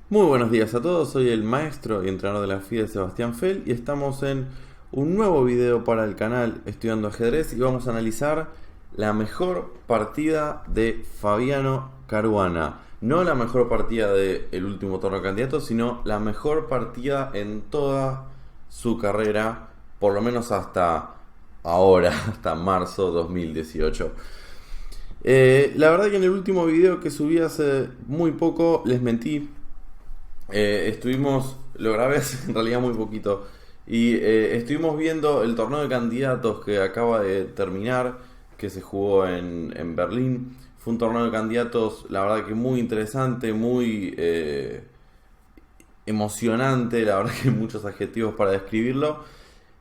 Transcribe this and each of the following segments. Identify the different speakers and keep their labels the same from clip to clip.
Speaker 1: Muy buenos días a todos, soy el maestro y entrenador de la FIDE Sebastián Fell y estamos en un nuevo video para el canal Estudiando Ajedrez y vamos a analizar la mejor partida de Fabiano Caruana. No la mejor partida del último torneo de candidatos, sino la mejor partida en toda su carrera, por lo menos hasta ahora, hasta marzo 2018. La verdad que en el último video que subí hace muy poco les mentí. Lo grabé hace en realidad muy poquito. Y estuvimos viendo el torneo de candidatos que acaba de terminar, que se jugó en Berlín. Fue un torneo de candidatos, la verdad que muy interesante, muy emocionante, la verdad que hay muchos adjetivos para describirlo.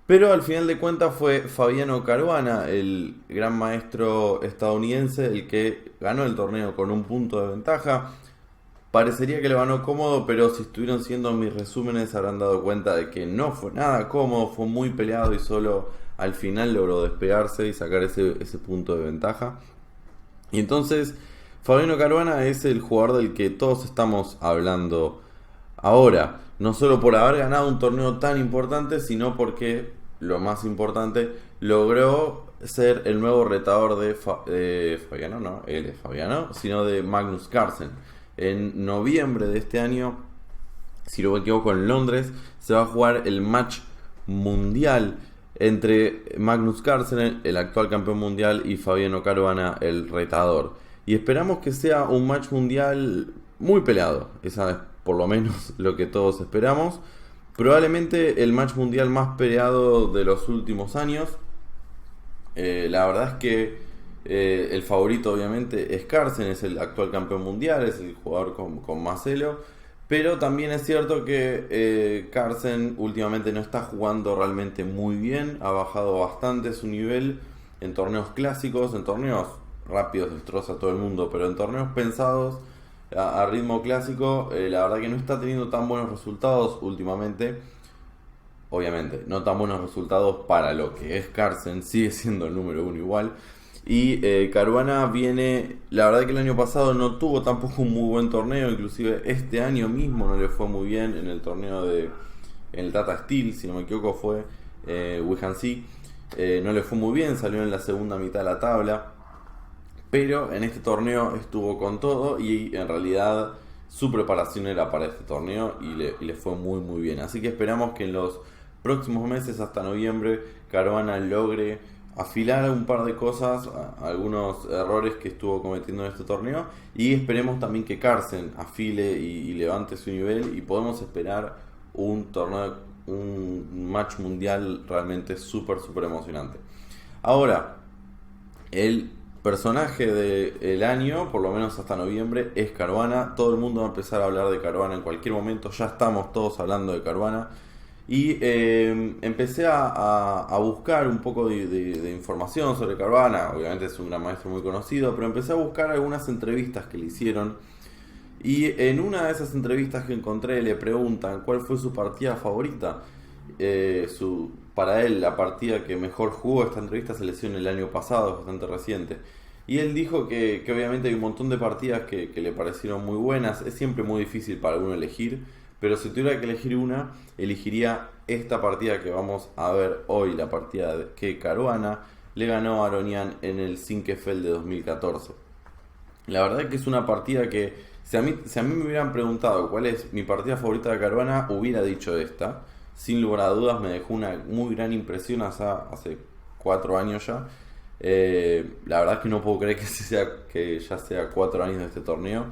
Speaker 1: Pero al final de cuentas fue Fabiano Caruana, el gran maestro estadounidense, el que ganó el torneo con un punto de ventaja. Parecería que le ganó cómodo, pero si estuvieron siguiendo mis resúmenes se habrán dado cuenta de que no fue nada cómodo, fue muy peleado y solo al final logró despegarse y sacar ese punto de ventaja. Y entonces Fabiano Caruana es el jugador del que todos estamos hablando ahora, no solo por haber ganado un torneo tan importante, sino porque, lo más importante, logró ser el nuevo retador de Fabiano, no, él es Fabiano, sino de Magnus Carlsen. En noviembre de este año, si no me equivoco, en Londres, se va a jugar el match mundial entre Magnus Carlsen, el actual campeón mundial, y Fabiano Caruana, el retador. Y esperamos que sea un match mundial muy peleado. Esa es por lo menos lo que todos esperamos. Probablemente el match mundial más peleado de los últimos años. La verdad es que el favorito obviamente es Carlsen, es el actual campeón mundial, es el jugador con más elo. Pero también es cierto que Carlsen últimamente no está jugando realmente muy bien, ha bajado bastante su nivel en torneos clásicos, en torneos rápidos destroza a todo el mundo, pero en torneos pensados a ritmo clásico, la verdad que no está teniendo tan buenos resultados últimamente. Obviamente, no tan buenos resultados para lo que es Carlsen, sigue siendo el número uno igual. Y Caruana viene, la verdad que el año pasado no tuvo tampoco un muy buen torneo, inclusive este año mismo no le fue muy bien en el torneo en el Tata Steel, si no me equivoco fue Wihansi, no le fue muy bien, salió en la segunda mitad de la tabla, pero en este torneo estuvo con todo y en realidad su preparación era para este torneo y le fue muy bien. Así que esperamos que en los próximos meses hasta noviembre Caruana logre afilar un par de cosas, algunos errores que estuvo cometiendo en este torneo y esperemos también que Carlsen afile y levante su nivel y podemos esperar un torneo, un match mundial realmente súper emocionante. Ahora, el personaje del año, por lo menos hasta noviembre, es Caruana. Todo el mundo va a empezar a hablar de Caruana en cualquier momento. Ya estamos todos hablando de Caruana. Y empecé a buscar un poco de información sobre Caruana. Obviamente es un gran maestro muy conocido, pero empecé a buscar algunas entrevistas que le hicieron. Y en una de esas entrevistas que encontré le preguntan cuál fue su partida favorita. Para él la partida que mejor jugó, esta entrevista se le hizo en el año pasado, es bastante reciente. Y él dijo que obviamente hay un montón de partidas que le parecieron muy buenas. Es siempre muy difícil para uno elegir, pero si tuviera que elegir una, elegiría esta partida que vamos a ver hoy, la partida que Caruana le ganó a Aronian en el Zinkefeld de 2014. La verdad es que es una partida que, si a mí me hubieran preguntado cuál es mi partida favorita de Caruana, hubiera dicho esta. Sin lugar a dudas me dejó una muy gran impresión hace 4 años ya. La verdad es que no puedo creer que ya sea 4 años de este torneo.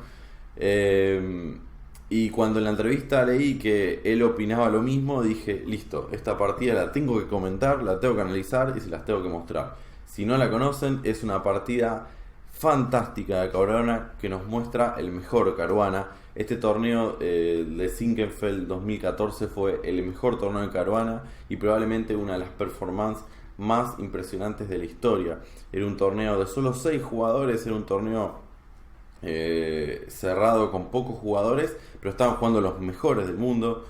Speaker 1: Y cuando en la entrevista leí que él opinaba lo mismo, dije, listo, esta partida la tengo que comentar, la tengo que analizar y se las tengo que mostrar. Si no la conocen, es una partida fantástica de Caruana que nos muestra el mejor Caruana. Este torneo de Zinkefeld 2014 fue el mejor torneo de Caruana y probablemente una de las performances más impresionantes de la historia. Era un torneo de solo 6 jugadores, era un torneo cerrado con pocos jugadores, pero estaban jugando los mejores del mundo.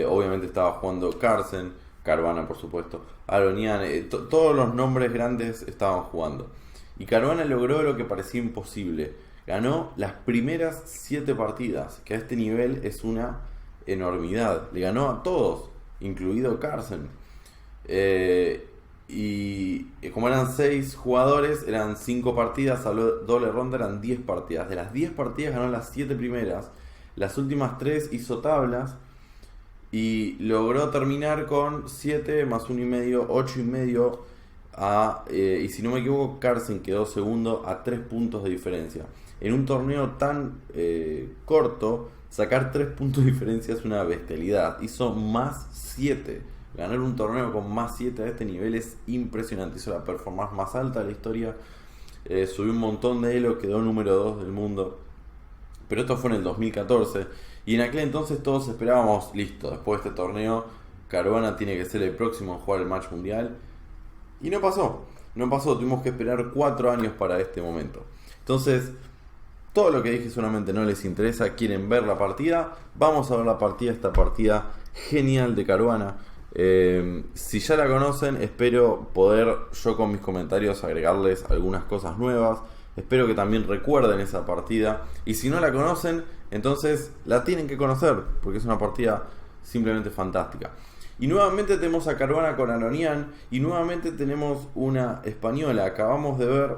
Speaker 1: Obviamente estaba jugando Carlsen, Caruana por supuesto, Aronian, todos los nombres grandes estaban jugando. Y Caruana logró lo que parecía imposible, Ganó las primeras 7 partidas, que a este nivel es una enormidad. Le ganó a todos, incluido Carlsen. Y como eran 6 jugadores, eran 5 partidas, a doble ronda eran 10 partidas. De las 10 partidas ganó las 7 primeras. Las últimas 3 hizo tablas y logró terminar con 7 más 1,5, 8,5. Y si no me equivoco, Carlsen quedó segundo a 3 puntos de diferencia. En un torneo tan corto, sacar 3 puntos de diferencia es una bestialidad. Hizo más 7. Ganar un torneo con más 7 a este nivel es impresionante. Hizo la performance más alta de la historia. Subió un montón de elo, quedó número 2 del mundo. Pero esto fue en el 2014. Y en aquel entonces todos esperábamos, listo, después de este torneo, Caruana tiene que ser el próximo en jugar el match mundial. Y no pasó. No pasó. Tuvimos que esperar 4 años para este momento. Entonces, todo lo que dije solamente no les interesa. Quieren ver la partida. Vamos a ver la partida. Esta partida genial de Caruana. Si ya la conocen, espero poder yo con mis comentarios agregarles algunas cosas nuevas. Espero que también recuerden esa partida. Y si no la conocen, entonces la tienen que conocer, porque es una partida simplemente fantástica. Y nuevamente tenemos a Caruana con Aronian. Y nuevamente tenemos una española. Acabamos de ver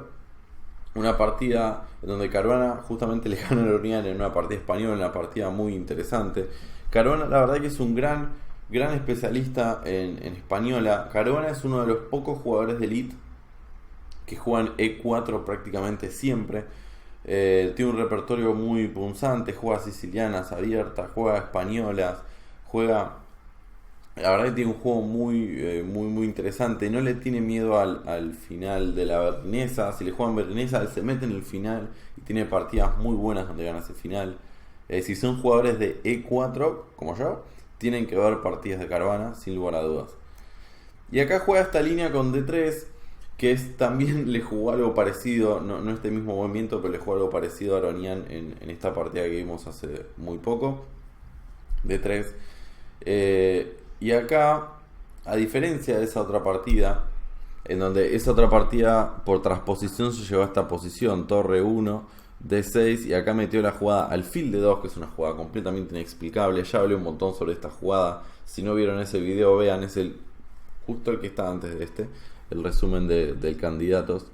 Speaker 1: una partida en donde Caruana justamente le gana a Aronian en una partida española, una partida muy interesante. Caruana la verdad que es un gran especialista en española. Caruana es uno de los pocos jugadores de Elite que juegan E4 prácticamente siempre. Tiene un repertorio muy punzante, juega sicilianas abiertas, juega españolas, la verdad que tiene un juego muy interesante. No le tiene miedo al final de la berlinesa. Si le juegan berlinesa, él se mete en el final y tiene partidas muy buenas donde gana ese final. Si son jugadores de E4 como yo, tienen que ver partidas de Caruana sin lugar a dudas. Y acá juega esta línea con D3, que es también le jugó algo parecido, no este mismo movimiento, pero le jugó algo parecido a Aronian en esta partida que vimos hace muy poco. D3. Y acá, a diferencia de esa otra partida, en donde esa otra partida por transposición se llevó a esta posición, torre 1, D6, y acá metió la jugada alfil de 2, que es una jugada completamente inexplicable. Ya hablé un montón sobre esta jugada. Si no vieron ese video, vean, es justo el que está antes de este, el resumen del candidatos.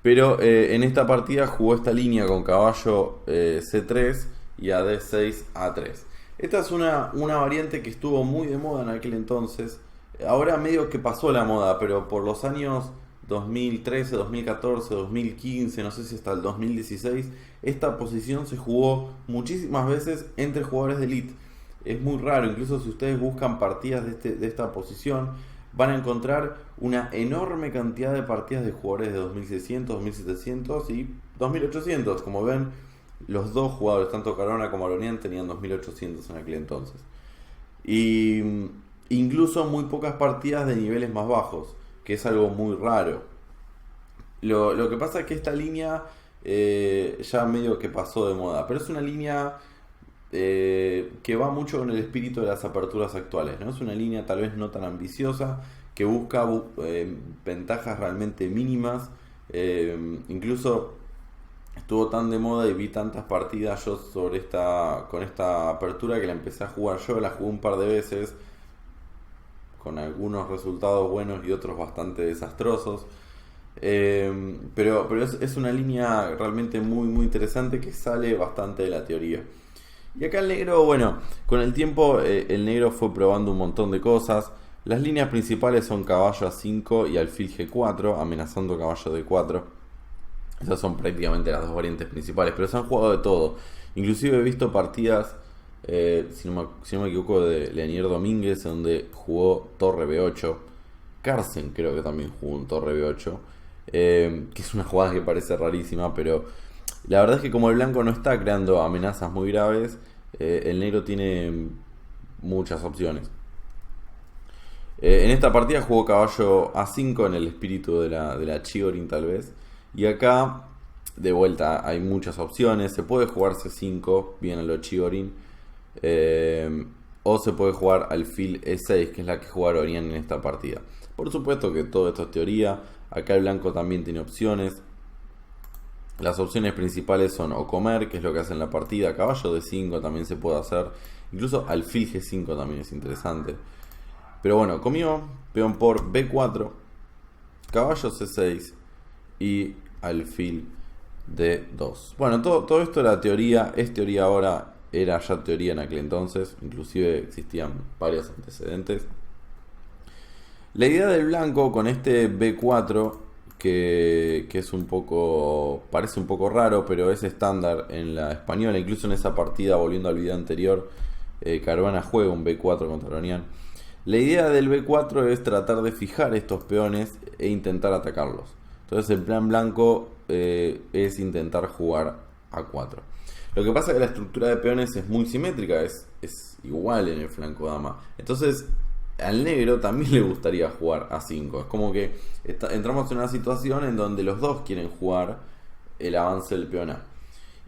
Speaker 1: Pero en esta partida jugó esta línea con caballo C3 y a D6 A3. Esta es una variante que estuvo muy de moda en aquel entonces. Ahora medio que pasó la moda, pero por los años 2013, 2014, 2015, no sé si hasta el 2016, esta posición se jugó muchísimas veces entre jugadores de Elite. Es muy raro, incluso si ustedes buscan partidas de esta posición, van a encontrar una enorme cantidad de partidas de jugadores de 2600, 2700 y 2800. Como ven, los dos jugadores, tanto Caruana como Aronian, tenían 2800 en aquel entonces. Y incluso muy pocas partidas de niveles más bajos, que es algo muy raro. Lo que pasa es que esta línea ya medio que pasó de moda, pero es una línea que va mucho con el espíritu de las aperturas actuales, ¿no? Es una línea tal vez no tan ambiciosa, que busca ventajas realmente mínimas. Incluso estuvo tan de moda y vi tantas partidas yo con esta apertura que la empecé a jugar yo. La jugué un par de veces con algunos resultados buenos y otros bastante desastrosos. Pero es una línea realmente muy interesante que sale bastante de la teoría. Y acá el negro, bueno, con el tiempo el negro fue probando un montón de cosas. Las líneas principales son caballo A5 y alfil G4, amenazando caballo D4. Esas son prácticamente las dos variantes principales, pero se han jugado de todo. Inclusive he visto partidas, si no me equivoco, de Lenier Domínguez, donde jugó torre B8. Carlsen creo que también jugó un torre B8, que es una jugada que parece rarísima, pero la verdad es que como el blanco no está creando amenazas muy graves, el negro tiene muchas opciones. En esta partida jugó caballo A5 en el espíritu de la Chigorin tal vez. Y acá, de vuelta, hay muchas opciones. Se puede jugar C5, bien a lo Chigorin. O se puede jugar alfil E6, que es la que juega Aronian en esta partida. Por supuesto que todo esto es teoría. Acá el blanco también tiene opciones. Las opciones principales son o comer, que es lo que hace en la partida, caballo D5 también se puede hacer, incluso alfil G5 también es interesante. Pero bueno, comió peón por B4, caballo C6 y alfil D2. Bueno, todo esto era teoría, es teoría ahora, era ya teoría en aquel entonces, inclusive existían varios antecedentes. La idea del blanco con este B4, que es un poco, parece un poco raro, pero es estándar en la española, incluso en esa partida, volviendo al video anterior, Caruana juega un B4 contra Aronian. La idea del B4 es tratar de fijar estos peones e intentar atacarlos. Entonces el plan blanco es intentar jugar A4. Lo que pasa es que la estructura de peones es muy simétrica, es igual en el flanco dama. Entonces al negro también le gustaría jugar A5. Es como que entramos en una situación en donde los dos quieren jugar el avance del peón A.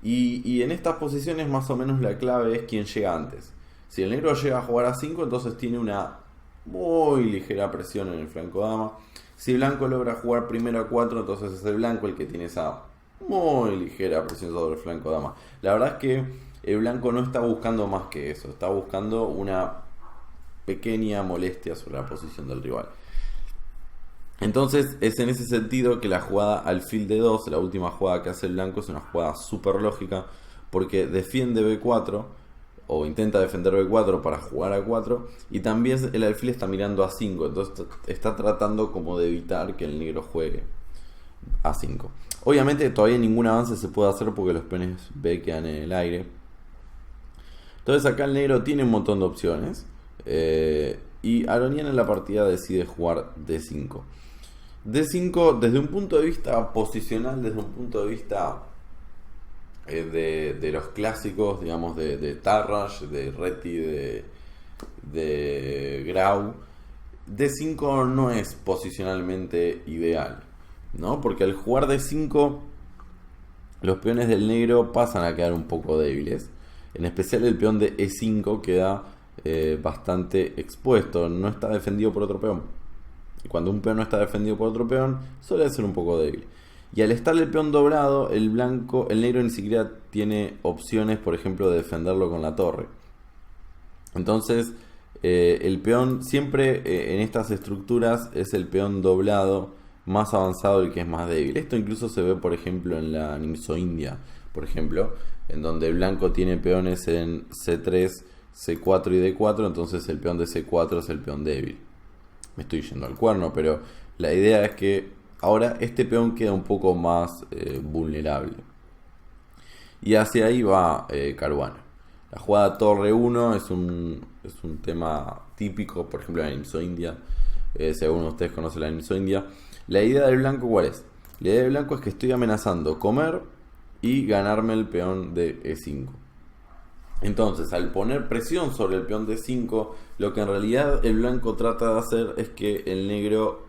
Speaker 1: Y en estas posiciones más o menos la clave es quién llega antes. Si el negro llega a jugar A5, entonces tiene una muy ligera presión en el flanco dama. Si el blanco logra jugar primero A4, entonces es el blanco el que tiene esa muy ligera presión sobre el flanco dama. La verdad es que el blanco no está buscando más que eso, está buscando una pequeña molestia sobre la posición del rival. Entonces es en ese sentido que la jugada alfil D2, la última jugada que hace el blanco, es una jugada súper lógica, porque defiende B4 o intenta defender B4 para jugar A4, y también el alfil está mirando A5, entonces está tratando como de evitar que el negro juegue A5. Obviamente todavía ningún avance se puede hacer porque los peones B quedan en el aire. Entonces acá el negro tiene un montón de opciones, y Aronian en la partida decide jugar D5. D5 desde un punto de vista posicional, desde un punto de vista de los clásicos, digamos, de Tarrasch, de Reti, de Grau, D5 no es posicionalmente ideal, ¿no? Porque al jugar D5 los peones del negro pasan a quedar un poco débiles. En especial el peón de E5 queda bastante expuesto, no está defendido por otro peón. Y cuando un peón no está defendido por otro peón, suele ser un poco débil. Y al estar el peón doblado, el negro ni siquiera tiene opciones, por ejemplo, de defenderlo con la torre. Entonces, el peón siempre en estas estructuras es el peón doblado más avanzado el que es más débil. Esto incluso se ve, por ejemplo, en la Nimzo-India, por ejemplo, en donde el blanco tiene peones en C3, C4 y D4, entonces el peón de C4 es el peón débil. Me estoy yendo al cuerno, pero la idea es que ahora este peón queda un poco más vulnerable. Y hacia ahí va Caruana. La jugada torre 1 es un tema típico, por ejemplo, en la Nimzo-India. Si alguno de ustedes conoce la Nimzo-India. La idea del blanco, ¿cuál es? La idea del blanco es que estoy amenazando comer y ganarme el peón de E5. Entonces, al poner presión sobre el peón de 5, lo que en realidad el blanco trata de hacer es que el negro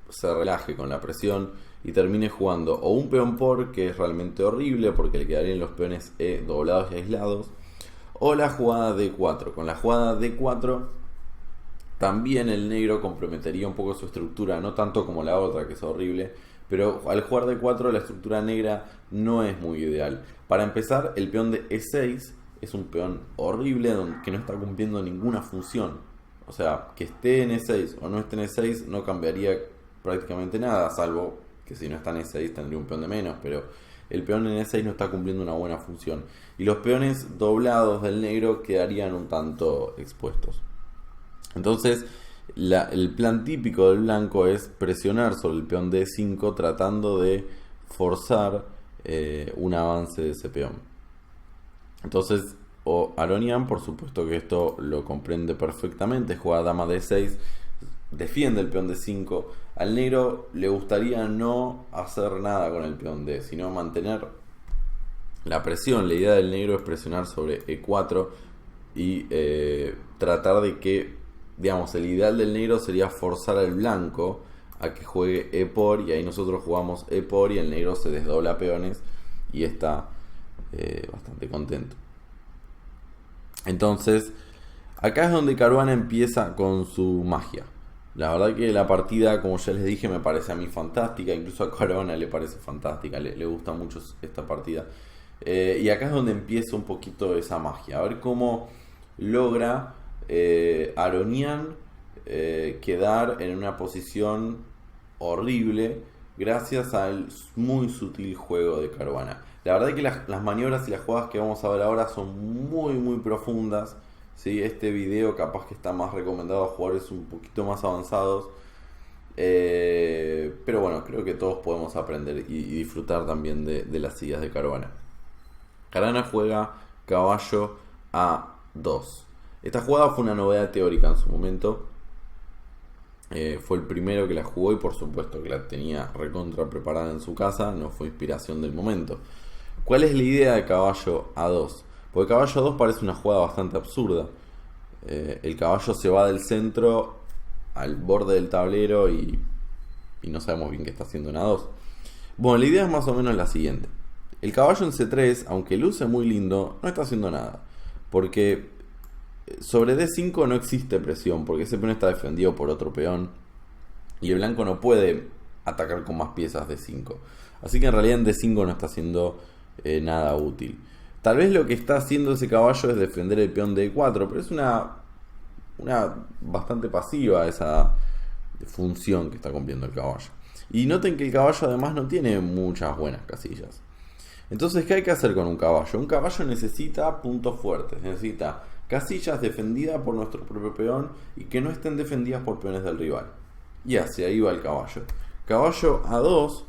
Speaker 1: se relaje con la presión y termine jugando o un peón por, que es realmente horrible porque le quedarían los peones E doblados y aislados, o la jugada D4. Con la jugada D4 también el negro comprometería un poco su estructura, no tanto como la otra que es horrible, pero al jugar D4 la estructura negra no es muy ideal. Para empezar, el peón de E6 es un peón horrible que no está cumpliendo ninguna función. O sea, que esté en E6 o no esté en E6 no cambiaría prácticamente nada, salvo que si no está en E6 tendría un peón de menos, pero el peón en E6 no está cumpliendo una buena función. Y los peones doblados del negro quedarían un tanto expuestos. Entonces, el plan típico del blanco es presionar sobre el peón D5 tratando de forzar un avance de ese peón. Entonces, Aronian, por supuesto que esto lo comprende perfectamente, juega dama D6, defiende el peón D5. Al negro le gustaría no hacer nada con el peón D, sino mantener la presión. La idea del negro es presionar sobre E4 y tratar de que, digamos, el ideal del negro sería forzar al blanco a que juegue E por, y ahí nosotros jugamos E por y el negro se desdobla peones y está bastante contento. Entonces acá es donde Caruana empieza con su magia, La verdad que la partida, como ya les dije, me parece a mí fantástica. Incluso a Caruana le parece fantástica. Le gusta mucho esta partida. Y acá es donde empieza un poquito esa magia. A ver cómo logra Aronian quedar en una posición horrible gracias al muy sutil juego de Caruana. La verdad que las maniobras y las jugadas que vamos a ver ahora son muy profundas. ¿Sí? Este video capaz que está más recomendado a jugadores un poquito más avanzados. Pero bueno, creo que todos podemos aprender y disfrutar también de las ideas de Caruana. Caruana juega caballo A2. Esta jugada fue una novedad teórica en su momento. Fue el primero que la jugó y por supuesto que la tenía recontra preparada en su casa. No fue inspiración del momento. ¿Cuál es la idea de caballo A2? Porque caballo A2 parece una jugada bastante absurda. El caballo se va del centro al borde del tablero y no sabemos bien qué está haciendo en A2. Bueno, la idea es más o menos la siguiente. El caballo en C3, aunque luce muy lindo, no está haciendo nada. Porque sobre D5 no existe presión, porque ese peón está defendido por otro peón. Y el blanco no puede atacar con más piezas D5. Así que en realidad en D5 no está haciendo nada útil. Tal vez lo que está haciendo ese caballo es defender el peón D4, pero es una bastante pasiva esa función que está cumpliendo el caballo. Y noten que el caballo además no tiene muchas buenas casillas. Entonces, ¿qué hay que hacer con un caballo? Un caballo necesita puntos fuertes, necesita casillas defendidas por nuestro propio peón y que no estén defendidas por peones del rival. Y hacia ahí va el caballo. Caballo A2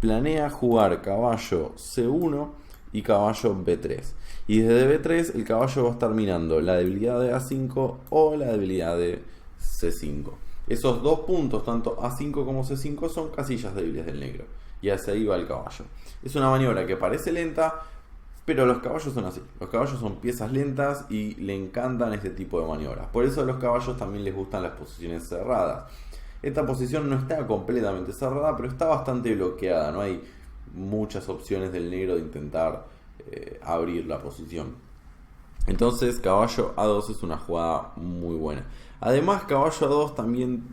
Speaker 1: planea jugar caballo C1 y caballo B3. Y desde B3 el caballo va a estar minando la debilidad de A5 o la debilidad de C5. Esos dos puntos, tanto A5 como C5, son casillas débiles del negro. Y hacia ahí va el caballo. Es una maniobra que parece lenta, pero los caballos son así. Los caballos son piezas lentas y le encantan este tipo de maniobras. Por eso a los caballos también les gustan las posiciones cerradas. Esta posición no está completamente cerrada, pero está bastante bloqueada. No hay muchas opciones del negro de intentar abrir la posición. Entonces caballo A2 es una jugada muy buena. Además caballo A2 también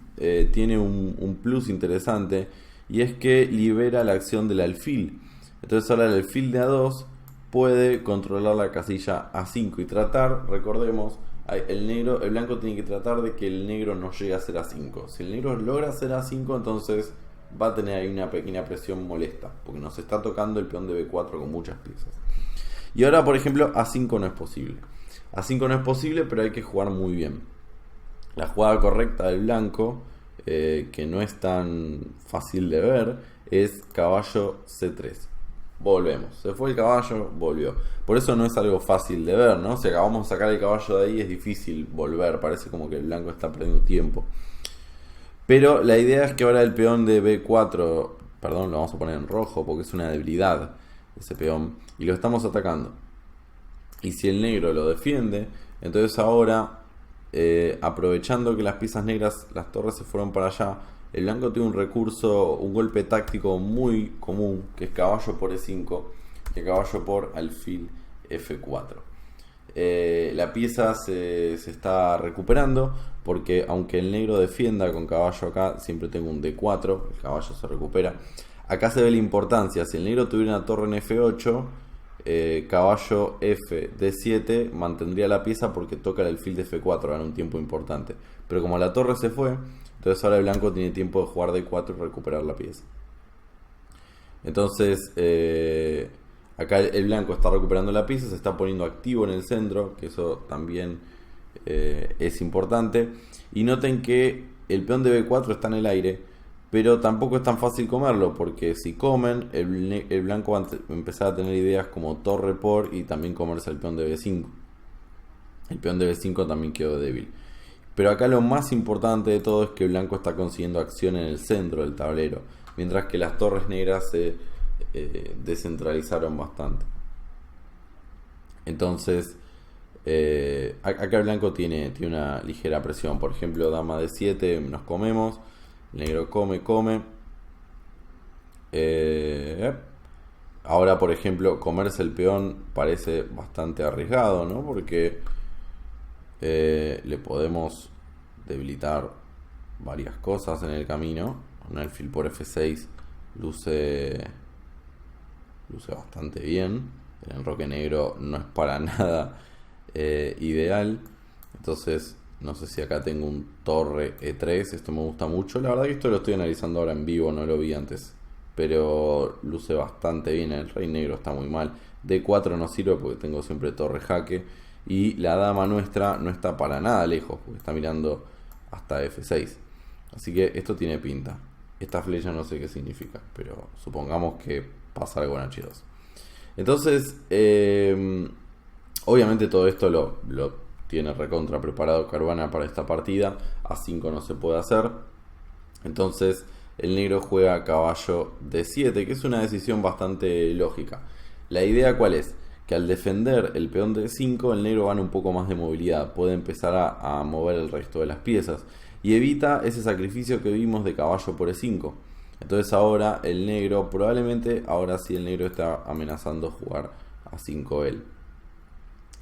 Speaker 1: tiene un plus interesante, y es que libera la acción del alfil. Entonces ahora el alfil de A2 puede controlar la casilla A5 y tratar, recordemos, el blanco tiene que tratar de que el negro no llegue a ser A5. Si el negro logra hacer A5, entonces va a tener ahí una pequeña presión molesta, porque nos está tocando el peón de B4 con muchas piezas. Y ahora, por ejemplo, A5 no es posible. A5 no es posible, pero hay que jugar muy bien. La jugada correcta del blanco, que no es tan fácil de ver, es caballo C3. Volvemos. Se fue el caballo, volvió. Por eso no es algo fácil de ver, ¿no? Si acabamos de sacar el caballo de ahí, es difícil volver. Parece como que el blanco está perdiendo tiempo. Pero la idea es que ahora el peón de B4, perdón, lo vamos a poner en rojo porque es una debilidad ese peón, y lo estamos atacando. Y si el negro lo defiende, entonces ahora, aprovechando que las piezas negras, las torres se fueron para allá, el blanco tiene un recurso, un golpe táctico muy común, que es caballo por E5 y caballo por alfil F4. La pieza se está recuperando, porque aunque el negro defienda con caballo acá, siempre tengo un D4, el caballo se recupera. Acá se ve la importancia. Si el negro tuviera una torre en F8, caballo F D7 mantendría la pieza porque toca el alfil de F4, gana un tiempo importante. Pero como la torre se fue, entonces ahora el blanco tiene tiempo de jugar D4 y recuperar la pieza. Entonces acá el blanco está recuperando la pieza, se está poniendo activo en el centro, que eso también es importante. Y noten que el peón de B4 está en el aire, pero tampoco es tan fácil comerlo, porque si comen, el blanco va a empezar a tener ideas como torre por y también comerse el peón de B5. El peón de B5 también quedó débil. Pero acá lo más importante de todo es que el blanco está consiguiendo acción en el centro del tablero, mientras que las torres negras se descentralizaron bastante. Entonces acá el blanco tiene una ligera presión. Por ejemplo, dama D7 nos comemos, el negro come. Ahora, por ejemplo, comerse el peón parece bastante arriesgado, ¿no? Porque le podemos debilitar varias cosas en el camino. Un alfil por F6 luce bastante bien. El enroque negro no es para nada ideal. Entonces no sé si acá tengo un torre E3. Esto me gusta mucho. La verdad que esto lo estoy analizando ahora en vivo, no lo vi antes, pero luce bastante bien. El rey negro está muy mal. D4 no sirve porque tengo siempre torre jaque. Y la dama nuestra no está para nada lejos porque está mirando hasta F6. Así que esto tiene pinta. Esta flecha no sé qué significa, pero supongamos que pasa algo en H2. Entonces, obviamente todo esto lo tiene recontra preparado Caruana para esta partida. A5 no se puede hacer. Entonces el negro juega caballo D7, que es una decisión bastante lógica. La idea ¿cuál es? Que al defender el peón D5 el negro gana un poco más de movilidad. Puede empezar a mover el resto de las piezas. Y evita ese sacrificio que vimos de caballo por E5. Entonces ahora el negro, probablemente ahora sí el negro está amenazando jugar a 5 él.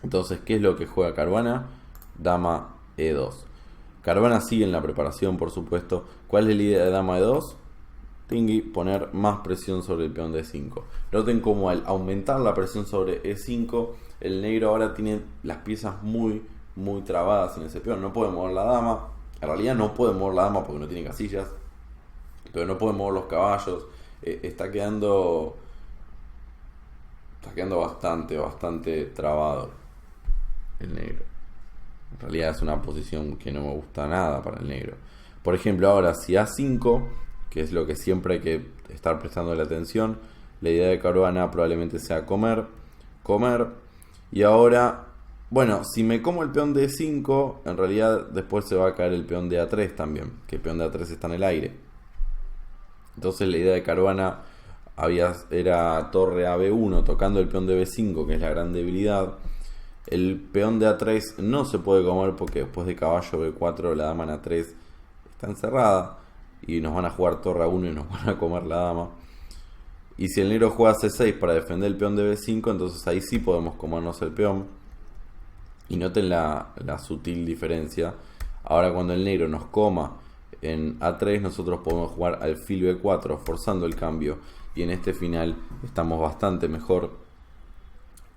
Speaker 1: Entonces, ¿qué es lo que juega Caruana? Dama E2. Caruana sigue en la preparación, por supuesto. ¿Cuál es la idea de dama E2? Tingui, poner más presión sobre el peón de E5. Noten como al aumentar la presión sobre E5, el negro ahora tiene las piezas muy trabadas en ese peón. No puede mover la dama. En realidad no puede mover la dama porque no tiene casillas. Pero no puede mover los caballos. Está quedando bastante trabado el negro. En realidad es una posición que no me gusta nada para el negro. Por ejemplo, ahora si A5, que es lo que siempre hay que estar prestando la atención, la idea de Caruana probablemente sea comer. Y ahora, bueno, si me como el peón de E5, en realidad después se va a caer el peón de A3 también, que el peón de A3 está en el aire. Entonces la idea de Caruana era torre a B1 tocando el peón de B5, que es la gran debilidad. El peón de A3 no se puede comer porque después de caballo B4 la dama en A3 está encerrada y nos van a jugar torre A1 y nos van a comer la dama. Y si el negro juega C6 para defender el peón de B5, entonces ahí sí podemos comernos el peón. Y noten la sutil diferencia. Ahora cuando el negro nos coma en A3, nosotros podemos jugar alfil B4 forzando el cambio. Y en este final estamos bastante mejor.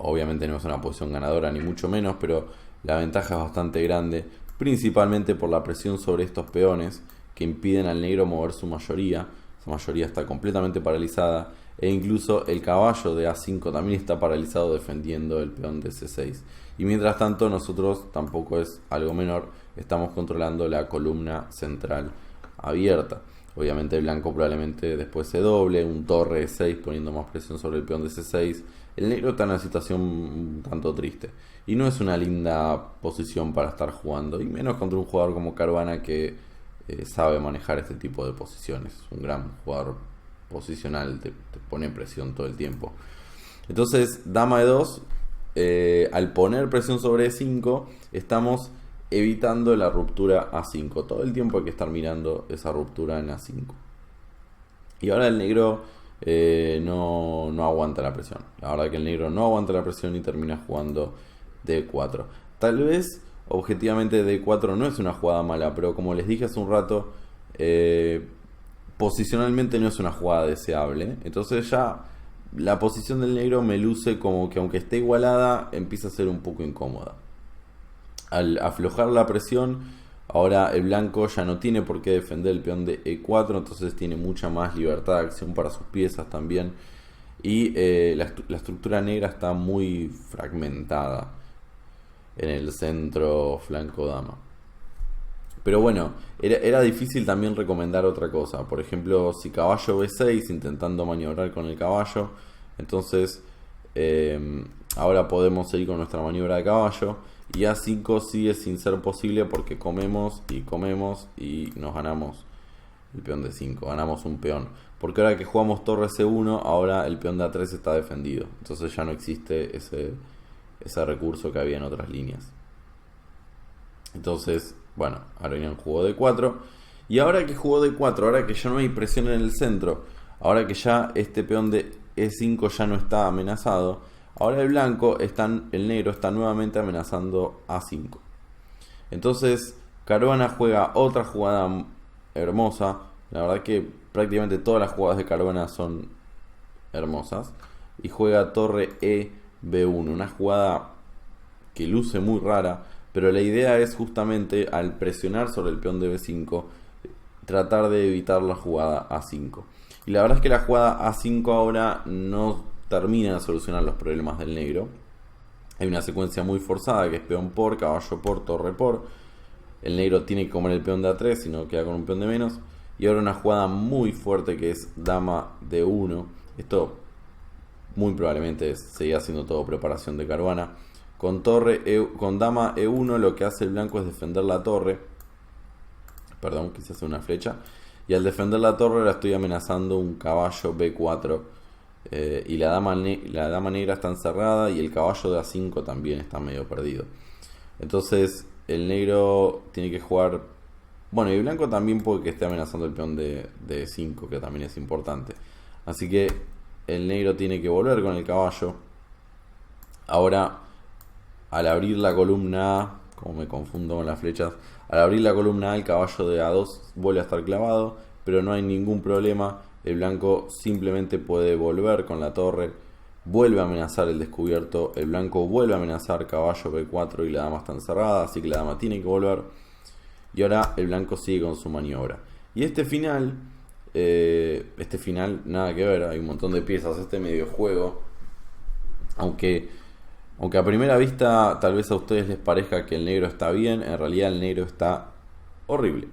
Speaker 1: Obviamente no es una posición ganadora ni mucho menos, pero la ventaja es bastante grande. Principalmente por la presión sobre estos peones que impiden al negro mover su mayoría. Esa mayoría está completamente paralizada. E incluso el caballo de A5 también está paralizado defendiendo el peón de C6. Y mientras tanto nosotros, tampoco es algo menor, estamos controlando la columna central abierta. Obviamente el blanco probablemente después se doble, un torre E6 poniendo más presión sobre el peón de C6. El negro está en una situación un tanto triste. Y no es una linda posición para estar jugando. Y menos contra un jugador como Caruana que sabe manejar este tipo de posiciones. Es un gran jugador posicional, te pone presión todo el tiempo. Entonces, dama E2, al poner presión sobre E5, estamos evitando la ruptura A5. Todo el tiempo hay que estar mirando esa ruptura en A5. Y ahora el negro no aguanta la presión. La verdad que el negro no aguanta la presión y termina jugando D4. Tal vez, objetivamente, D4 no es una jugada mala, pero como les dije hace un rato, posicionalmente no es una jugada deseable. Entonces ya la posición del negro me luce como que aunque esté igualada, empieza a ser un poco incómoda. Al aflojar la presión, ahora el blanco ya no tiene por qué defender el peón de E4, entonces tiene mucha más libertad de acción para sus piezas también. Y la estructura negra está muy fragmentada en el centro flanco dama. Pero bueno, era difícil también recomendar otra cosa. Por ejemplo, si caballo B6 intentando maniobrar con el caballo, entonces ahora podemos seguir con nuestra maniobra de caballo. Y A5 sigue sin ser posible porque comemos y nos ganamos el peón de 5, ganamos un peón. Porque ahora que jugamos torre C1, ahora el peón de A3 está defendido. Entonces ya no existe ese recurso que había en otras líneas. Entonces, bueno, Aronian jugó D4. Y ahora que jugó D4, ahora que ya no hay presión en el centro, ahora que ya este peón de E5 ya no está amenazado, ahora el negro está nuevamente amenazando A5. Entonces Caruana juega otra jugada hermosa. La verdad que prácticamente todas las jugadas de Caruana son hermosas. Y juega torre E B1, una jugada que luce muy rara, pero la idea es justamente al presionar sobre el peón de B5 tratar de evitar la jugada A5. Y la verdad es que la jugada A5 ahora no termina de solucionar los problemas del negro. Hay una secuencia muy forzada que es peón por, caballo por, torre por. El negro tiene que comer el peón de A3, si no queda con un peón de menos. Y ahora una jugada muy fuerte que es dama D1. Esto muy probablemente seguía siendo todo preparación de Caruana. Con dama E1 lo que hace el blanco es defender la torre. Perdón, quise hacer una flecha. Y al defender la torre la estoy amenazando un caballo B4. Y la dama negra está encerrada y el caballo de A5 también está medio perdido. Entonces el negro tiene que jugar... Bueno, y el blanco también puede que esté amenazando el peón de 5, que también es importante. Así que el negro tiene que volver con el caballo. Ahora, al abrir la columna A, como me confundo con las flechas, al abrir la columna A el caballo de A2 vuelve a estar clavado, pero no hay ningún problema. El blanco simplemente puede volver con la torre, vuelve a amenazar el descubierto, el blanco vuelve a amenazar caballo B4 y la dama está encerrada, así que la dama tiene que volver. Y ahora el blanco sigue con su maniobra. Y este final nada que ver, hay un montón de piezas, este medio juego, aunque a primera vista tal vez a ustedes les parezca que el negro está bien, en realidad el negro está horrible.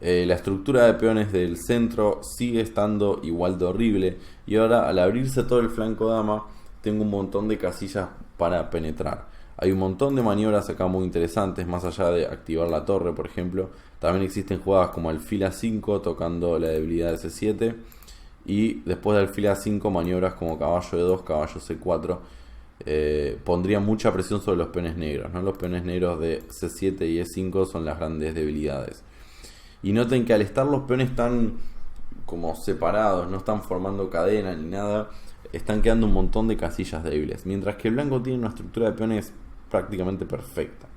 Speaker 1: La estructura de peones del centro sigue estando igual de horrible. Y ahora al abrirse todo el flanco dama tengo un montón de casillas para penetrar. Hay un montón de maniobras acá muy interesantes, más allá de activar la torre, por ejemplo. También existen jugadas como alfil A5 tocando la debilidad de C7. Y después de alfil A5 maniobras como caballo E2, caballo C4. Pondrían mucha presión sobre los peones negros, ¿no? Los peones negros de C7 y E5 son las grandes debilidades. Y noten que al estar los peones tan como separados, no están formando cadena ni nada, están quedando un montón de casillas débiles. Mientras que el blanco tiene una estructura de peones prácticamente perfecta.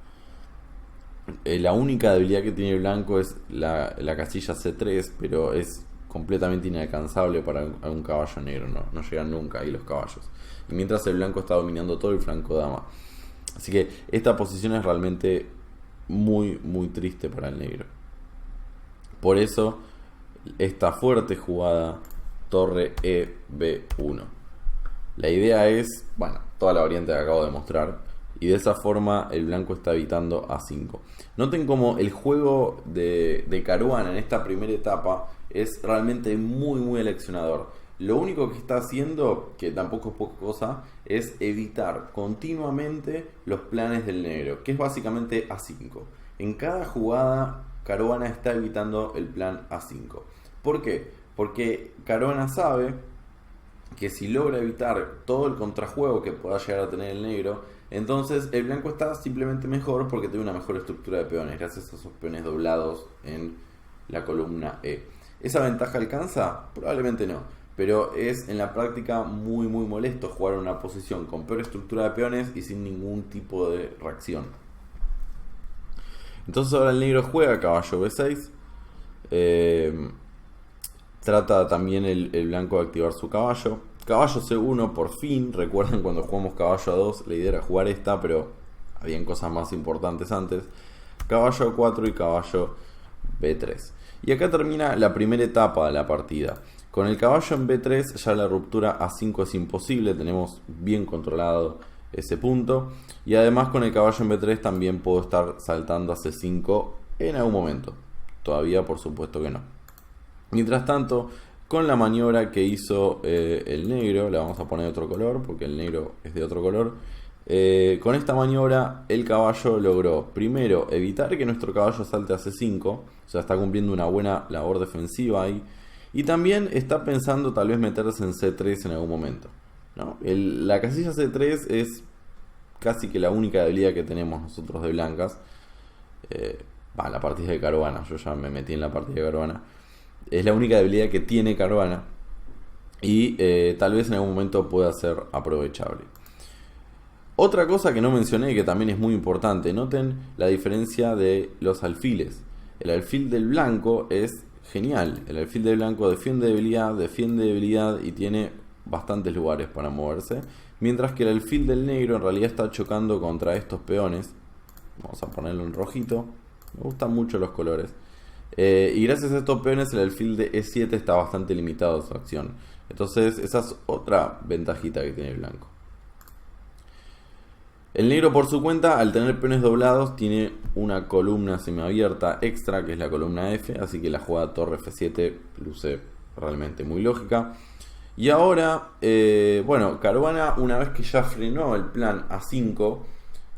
Speaker 1: La única debilidad que tiene el blanco es la casilla C3, pero es completamente inalcanzable para un caballo negro. No llegan nunca ahí los caballos. Y mientras el blanco está dominando todo el flanco dama. Así que esta posición es realmente muy, muy triste para el negro. Por eso, esta fuerte jugada torre E B1. La idea es, bueno, toda la variante que acabo de mostrar. Y de esa forma el blanco está evitando A5. Noten como el juego de Caruana en esta primera etapa es realmente muy, muy eleccionador. Lo único que está haciendo, que tampoco es poca cosa, es evitar continuamente los planes del negro, que es básicamente A5. En cada jugada Caruana está evitando el plan A5. ¿Por qué? Porque Caruana sabe que si logra evitar todo el contrajuego que pueda llegar a tener el negro, entonces el blanco está simplemente mejor porque tiene una mejor estructura de peones gracias a esos peones doblados en la columna E. ¿Esa ventaja alcanza? Probablemente no, pero es en la práctica muy muy molesto jugar en una posición con peor estructura de peones y sin ningún tipo de reacción. Entonces ahora el negro juega caballo B6. Trata también el blanco de activar su caballo. Caballo C1 por fin. Recuerden cuando jugamos caballo A2, la idea era jugar esta, pero habían cosas más importantes antes. Caballo A4 y caballo B3. Y acá termina la primera etapa de la partida. Con el caballo en B3 ya la ruptura A5 es imposible. Tenemos bien controlado ese punto. Y además con el caballo en B3 también puedo estar saltando a C5 en algún momento. Todavía por supuesto que no. Mientras tanto, con la maniobra que hizo el negro, la vamos a poner de otro color porque el negro es de otro color. Con esta maniobra el caballo logró primero evitar que nuestro caballo salte a C5. O sea, está cumpliendo una buena labor defensiva ahí. Y también está pensando tal vez meterse en C3 en algún momento, ¿no? La casilla C3 es casi que la única debilidad que tenemos nosotros de blancas. La partida de Caruana, yo ya me metí en la partida de Caruana. Es la única debilidad que tiene Caruana y tal vez en algún momento pueda ser aprovechable. Otra cosa que no mencioné y que también es muy importante, noten la diferencia de los alfiles. El alfil del blanco es genial. El alfil del blanco defiende debilidad y tiene bastantes lugares para moverse. Mientras que el alfil del negro en realidad está chocando contra estos peones. Vamos a ponerlo en rojito. Me gustan mucho los colores. Y gracias a estos peones el alfil de E7 está bastante limitado su acción. Entonces esa es otra ventajita que tiene el blanco. El negro por su cuenta, al tener peones doblados, tiene una columna semiabierta extra, que es la columna F, así que la jugada torre F7 luce realmente muy lógica. Y ahora, bueno, Caruana, una vez que ya frenó el plan A5,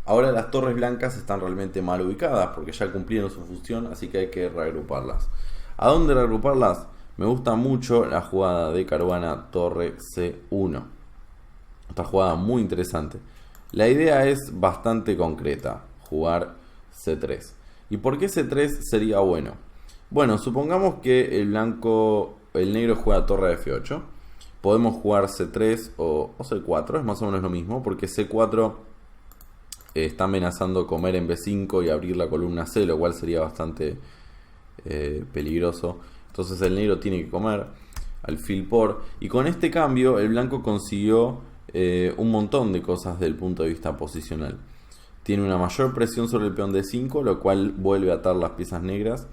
Speaker 1: ahora las torres blancas están realmente mal ubicadas, porque ya cumplieron su función, así que hay que reagruparlas. ¿A dónde reagruparlas? Me gusta mucho la jugada de Caruana torre C1. Esta jugada muy interesante. La idea es bastante concreta, jugar C3. ¿Y por qué C3 sería bueno? Bueno, supongamos que el negro juega torre F8. Podemos jugar C3 o C4, es más o menos lo mismo, porque C4 está amenazando comer en B5 y abrir la columna C, lo cual sería bastante peligroso. Entonces el negro tiene que comer alfil por. Y con este cambio el blanco consiguió un montón de cosas desde el punto de vista posicional. Tiene una mayor presión sobre el peón D5, lo cual vuelve a atar las piezas negras.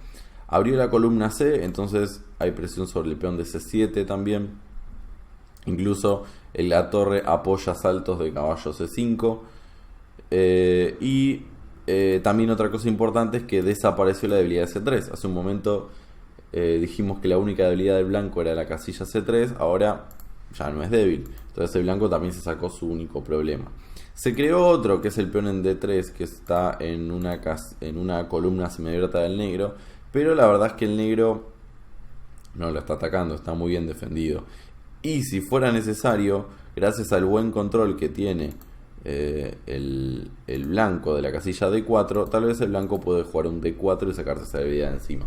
Speaker 1: Abrió la columna C, entonces hay presión sobre el peón de C7 también. Incluso en la torre apoya saltos de caballo C5. También otra cosa importante es que desapareció la debilidad de C3. Hace un momento dijimos que la única debilidad del blanco era la casilla C3, ahora ya no es débil. Entonces el blanco también se sacó su único problema. Se creó otro, que es el peón en D3, que está en una columna semiabierta del negro, pero la verdad es que el negro no lo está atacando, está muy bien defendido. Y si fuera necesario, gracias al buen control que tiene el blanco de la casilla D4, tal vez el blanco puede jugar un D4 y sacarse esa debilidad de encima.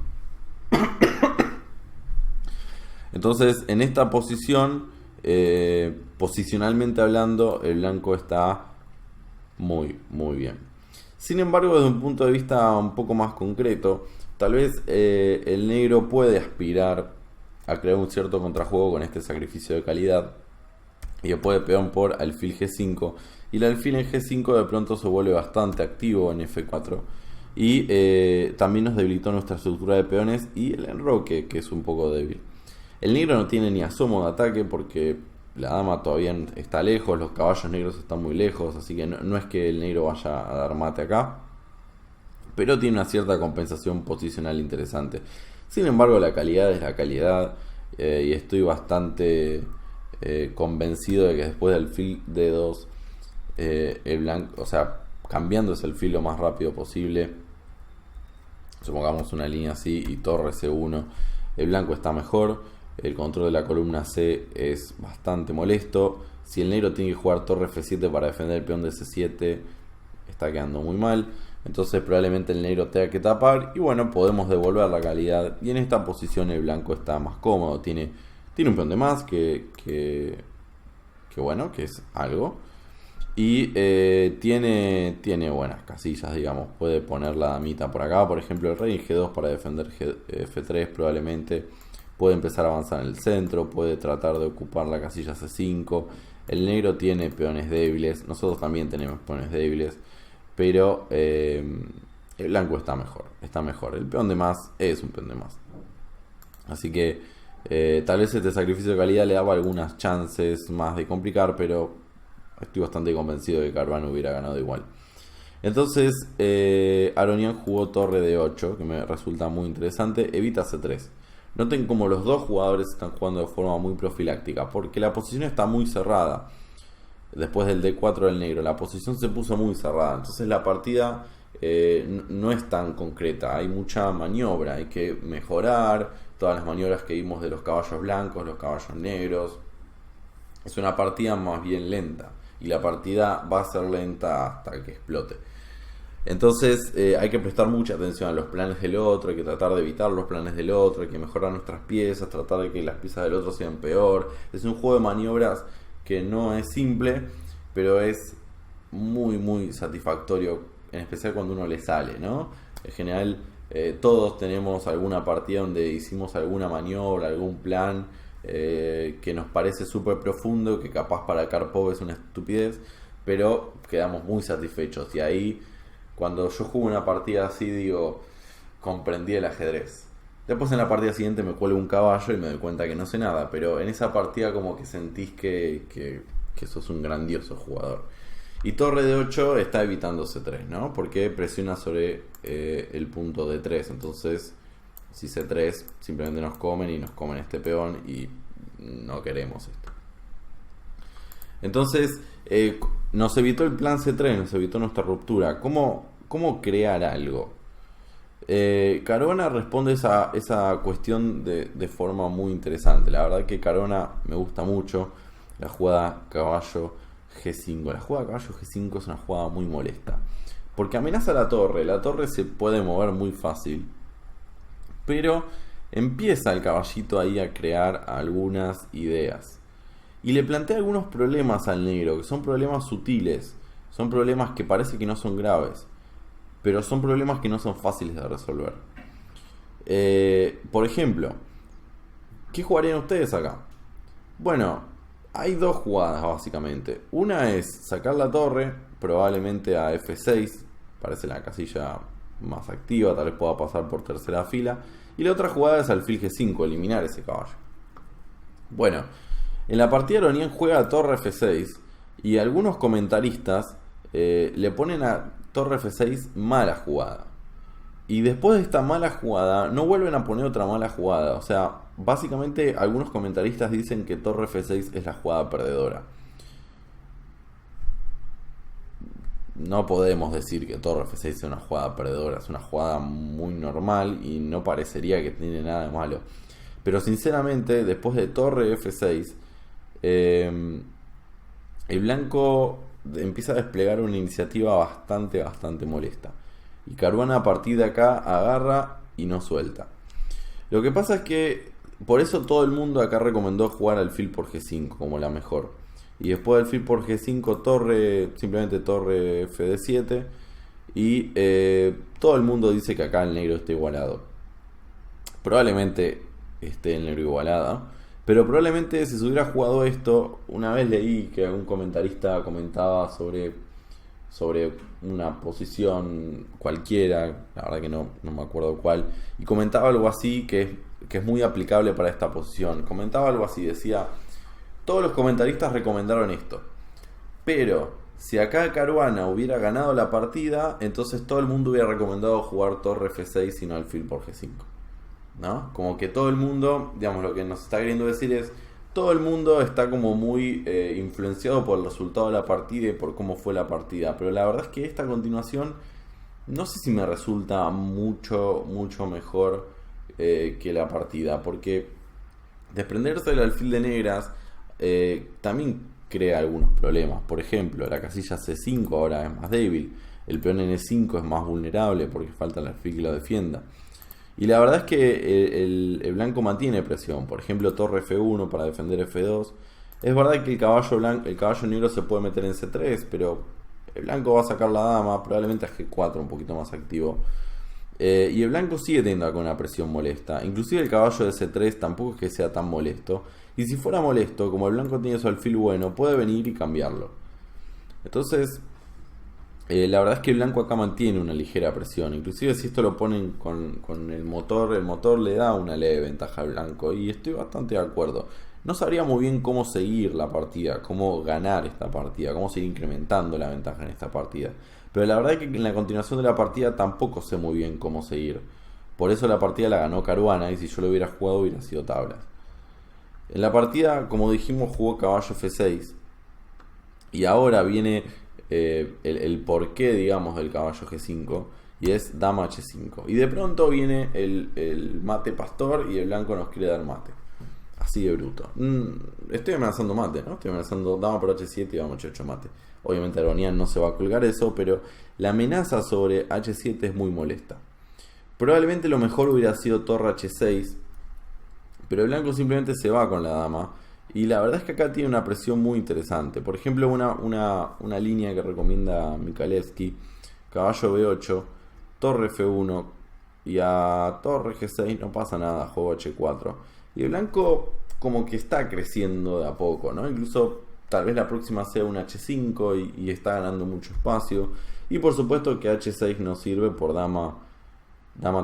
Speaker 1: Entonces, en esta posición, posicionalmente hablando, el blanco está muy bien. Sin embargo, desde un punto de vista un poco más concreto, tal vez el negro puede aspirar a crear un cierto contrajuego con este sacrificio de calidad, y después de peón por alfil G5, y el alfil en G5 de pronto se vuelve bastante activo en F4, y también nos debilitó nuestra estructura de peones y el enroque, que es un poco débil. El negro no tiene ni asomo de ataque porque la dama todavía está lejos, los caballos negros están muy lejos, así que no es que el negro vaya a dar mate acá, pero tiene una cierta compensación posicional interesante. Sin embargo, la calidad es la calidad, y estoy bastante convencido de que después del alfil D2, el blanco, o sea, cambiándose el fil lo más rápido posible, supongamos una línea así y torre C1, el blanco está mejor. El control de la columna C es bastante molesto. Si el negro tiene que jugar torre F7 para defender el peón de C7, está quedando muy mal. Entonces probablemente el negro tenga que tapar. Y bueno, podemos devolver la calidad. Y en esta posición el blanco está más cómodo. Tiene un peón de más que bueno, que es algo. Y tiene buenas casillas, digamos. Puede poner la damita por acá. Por ejemplo, el rey en G2 para defender F3 probablemente. Puede empezar a avanzar en el centro, puede tratar de ocupar la casilla C5. El negro tiene peones débiles, nosotros también tenemos peones débiles, pero el blanco está mejor. El peón de más es un peón de más. Así que tal vez este sacrificio de calidad le daba algunas chances más de complicar, pero estoy bastante convencido de que Caruana hubiera ganado igual. Entonces Aronian jugó torre D8, que me resulta muy interesante, evita C3. Noten como los dos jugadores están jugando de forma muy profiláctica, porque la posición está muy cerrada. Después del D4 del negro, la posición se puso muy cerrada. Entonces la partida no es tan concreta. Hay mucha maniobra, hay que mejorar todas las maniobras que vimos de los caballos blancos, los caballos negros. Es una partida más bien lenta. Y la partida va a ser lenta hasta que explote. Entonces hay que prestar mucha atención a los planes del otro, hay que tratar de evitar los planes del otro, hay que mejorar nuestras piezas, tratar de que las piezas del otro sean peor. Es un juego de maniobras que no es simple, pero es muy satisfactorio, en especial cuando uno le sale, ¿no? En general, todos tenemos alguna partida donde hicimos alguna maniobra, algún plan que nos parece súper profundo, que capaz para Karpov es una estupidez, pero quedamos muy satisfechos. Y ahí, cuando yo juego una partida así, digo, comprendí el ajedrez. Después en la partida siguiente me cuelgo un caballo y me doy cuenta que no sé nada, pero en esa partida como que sentís que sos un grandioso jugador. Y torre de 8 está evitando C3, ¿no? Porque presiona sobre el punto D3. Entonces, si C3 simplemente nos comen y nos comen este peón y no queremos esto. Entonces, nos evitó el plan C3, nos evitó nuestra ruptura. ¿Cómo crear algo? Caruana responde esa cuestión de forma muy interesante. La verdad que Caruana me gusta mucho. La jugada caballo G5. La jugada caballo G5 es una jugada muy molesta. Porque amenaza la torre. La torre se puede mover muy fácil. Pero empieza el caballito ahí a crear algunas ideas. Y le plantea algunos problemas al negro, que son problemas sutiles. Son problemas que parece que no son graves, pero son problemas que no son fáciles de resolver. Por ejemplo, ¿qué jugarían ustedes acá? Bueno, hay dos jugadas básicamente. Una es sacar la torre, probablemente a F6, parece la casilla más activa, tal vez pueda pasar por tercera fila. Y la otra jugada es alfil G5, eliminar ese caballo. Bueno, en la partida Aronian juega torre F6 y algunos comentaristas le ponen a torre F6 mala jugada. Y después de esta mala jugada no vuelven a poner otra mala jugada. O sea, básicamente algunos comentaristas dicen que torre F6 es la jugada perdedora. No podemos decir que torre F6 sea una jugada perdedora. Es una jugada muy normal y no parecería que tiene nada de malo. Pero sinceramente, después de torre F6, el blanco empieza a desplegar una iniciativa bastante molesta. Y Caruana a partir de acá agarra y no suelta. Lo que pasa es que por eso todo el mundo acá recomendó jugar alfil por G5 como la mejor. Y después del alfil por G5 torre, simplemente torre Fd7. Y todo el mundo dice que acá el negro está igualado. Probablemente esté el negro igualado, pero probablemente si se hubiera jugado esto, una vez leí que algún comentarista comentaba sobre una posición cualquiera, la verdad que no me acuerdo cuál, y comentaba algo así que es muy aplicable para esta posición. Comentaba algo así, decía, todos los comentaristas recomendaron esto, pero si acá Caruana hubiera ganado la partida, entonces todo el mundo hubiera recomendado jugar torre F6 y no alfil por G5. ¿No? Como que todo el mundo, digamos, lo que nos está queriendo decir es, todo el mundo está como muy influenciado por el resultado de la partida y por cómo fue la partida. Pero la verdad es que esta continuación no sé si me resulta mucho mejor que la partida. Porque desprenderse del alfil de negras también crea algunos problemas. Por ejemplo, la casilla C5 ahora es más débil. El peón N5 es más vulnerable porque falta el alfil que lo defienda. Y la verdad es que el blanco mantiene presión. Por ejemplo, torre F1 para defender F2. Es verdad que el caballo negro se puede meter en C3, pero el blanco va a sacar la dama, probablemente a G4, un poquito más activo. Y el blanco sigue teniendo con una presión molesta. Inclusive el caballo de C3 tampoco es que sea tan molesto. Y si fuera molesto, como el blanco tiene su alfil bueno, puede venir y cambiarlo. Entonces, la verdad es que el blanco acá mantiene una ligera presión. Inclusive si esto lo ponen con el motor le da una leve ventaja al blanco. Y estoy bastante de acuerdo. No sabría muy bien cómo seguir la partida, cómo ganar esta partida, cómo seguir incrementando la ventaja en esta partida. Pero la verdad es que en la continuación de la partida tampoco sé muy bien cómo seguir. Por eso la partida la ganó Caruana y si yo lo hubiera jugado hubiera sido tablas. En la partida, como dijimos, jugó caballo F6. Y ahora viene el porqué, digamos, del caballo G5, y es dama H5. Y de pronto viene el mate pastor y el blanco nos quiere dar mate. Así de bruto. Estoy amenazando mate, ¿no? Estoy amenazando dama por H7 y dama H8 mate. Obviamente Aronian no se va a colgar eso, pero la amenaza sobre H7 es muy molesta. Probablemente lo mejor hubiera sido torre H6, pero el blanco simplemente se va con la dama. Y la verdad es que acá tiene una presión muy interesante. Por ejemplo, una línea que recomienda Michalevsky: caballo B8, torre F1 y a torre G6 no pasa nada, juego H4. Y el blanco como que está creciendo de a poco, ¿no? Incluso tal vez la próxima sea un H5 y está ganando mucho espacio. Y por supuesto que H6 nos sirve por dama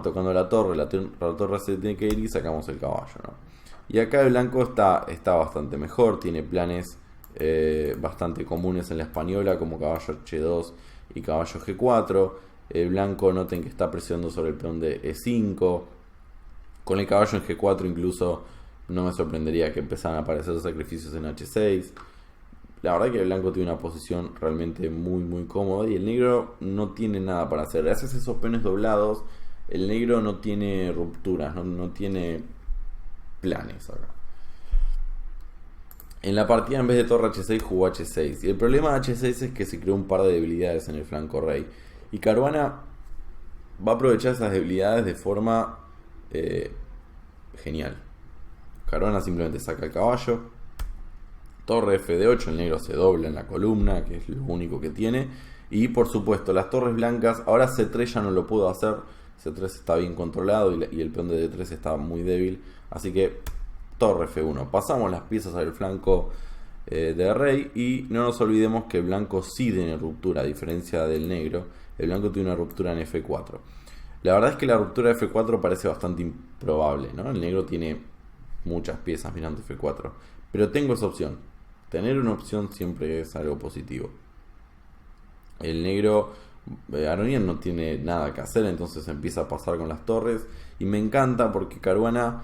Speaker 1: tocando la torre se tiene que ir y sacamos el caballo, ¿no? Y acá el blanco está bastante mejor, tiene planes bastante comunes en la española como caballo H2 y caballo G4. El blanco noten que está presionando sobre el peón de E5. Con el caballo en G4 incluso no me sorprendería que empezaran a aparecer sacrificios en H6. La verdad que el blanco tiene una posición realmente muy muy cómoda y el negro no tiene nada para hacer. Gracias a esos peones doblados, el negro no tiene rupturas, no tiene planes acá. En la partida en vez de torre H6 jugó H6. Y el problema de H6 es que se creó un par de debilidades en el flanco rey. Y Caruana va a aprovechar esas debilidades de forma genial. Caruana simplemente saca el caballo. Torre F8, el negro se dobla en la columna, que es lo único que tiene. Y por supuesto, las torres blancas, ahora C3 ya no lo puedo hacer. C3 está bien controlado y el peón de D3 está muy débil. Así que torre F1. Pasamos las piezas al flanco de rey y no nos olvidemos que el blanco sí tiene ruptura, a diferencia del negro. El blanco tiene una ruptura en F4. La verdad es que la ruptura de F4 parece bastante improbable, ¿no? El negro tiene muchas piezas mirando F4. Pero tengo esa opción. Tener una opción siempre es algo positivo. El negro, Aronian no tiene nada que hacer, entonces empieza a pasar con las torres. Y me encanta porque Caruana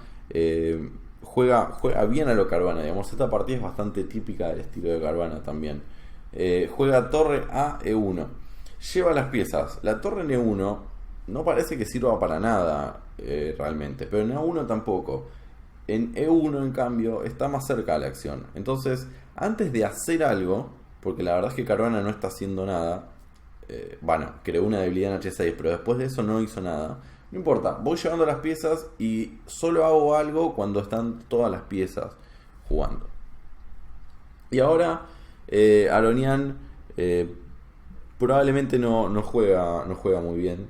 Speaker 1: juega bien a lo Caruana. Digamos, esta partida es bastante típica del estilo de Caruana también. Juega torre a E1. Lleva las piezas. La torre en E1 no parece que sirva para nada realmente, pero en E1 tampoco. En E1 en cambio está más cerca de la acción. Entonces, antes de hacer algo, porque la verdad es que Caruana no está haciendo nada, creó una debilidad en H6, pero después de eso no hizo nada. No importa, voy llevando las piezas y solo hago algo cuando están todas las piezas jugando. Y ahora Aronian probablemente no juega muy bien.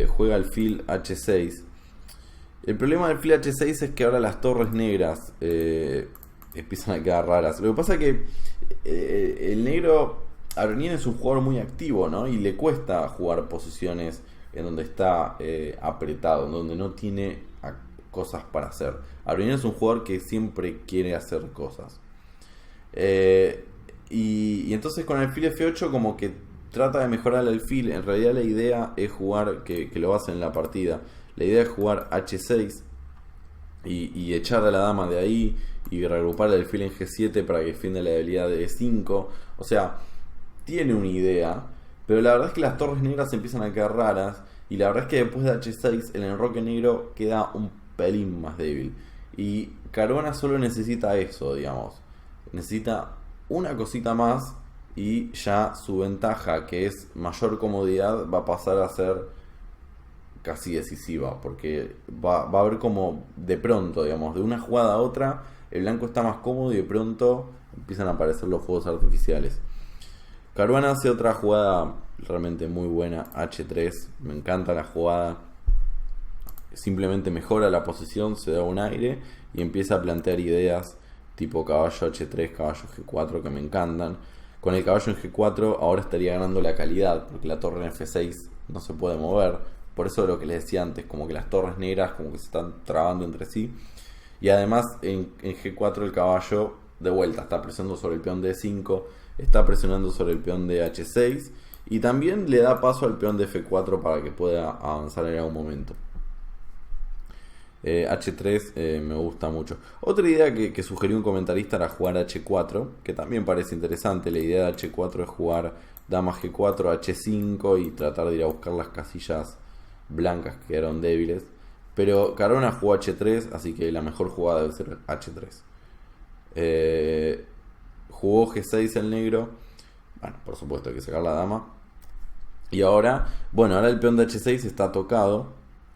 Speaker 1: Juega alfil H6. El problema del alfil H6 es que ahora las torres negras empiezan a quedar raras. Lo que pasa es que el negro, Aronian es un jugador muy activo, ¿no? Y le cuesta jugar posiciones en donde está apretado, en donde no tiene cosas para hacer. Aronian es un jugador que siempre quiere hacer cosas. Y entonces con el alfil F8 como que trata de mejorar el alfil. En realidad la idea es jugar, que lo hace en la partida, la idea es jugar H6 y echar a la dama de ahí y reagrupar el alfil en G7 para que defienda la debilidad de E5. O sea, tiene una idea, pero la verdad es que las torres negras empiezan a quedar raras. Y la verdad es que después de H6 el enroque negro queda un pelín más débil. Y Caruana solo necesita eso, digamos. Necesita una cosita más y ya su ventaja, que es mayor comodidad, va a pasar a ser casi decisiva. Porque va a haber como de pronto, digamos, de una jugada a otra, el blanco está más cómodo y de pronto empiezan a aparecer los fuegos artificiales. Caruana hace otra jugada realmente muy buena, H3, me encanta la jugada. Simplemente mejora la posición, se da un aire y empieza a plantear ideas tipo caballo H3, caballo G4 que me encantan. Con el caballo en G4 ahora estaría ganando la calidad, porque la torre en F6 no se puede mover. Por eso lo que les decía antes, como que las torres negras como que se están trabando entre sí. Y además en G4 el caballo de vuelta está presionando sobre el peón de E5, está presionando sobre el peón de H6 y también le da paso al peón de F4 para que pueda avanzar en algún momento. H3 me gusta mucho. Otra idea que sugirió un comentarista era jugar H4, que también parece interesante. La idea de H4 es jugar dama G4, H5 y tratar de ir a buscar las casillas blancas que quedaron débiles. Pero Caruana jugó H3, así que la mejor jugada debe ser H3. Jugó G6 el negro. Bueno, por supuesto hay que sacar la dama. Y ahora el peón de H6 está tocado,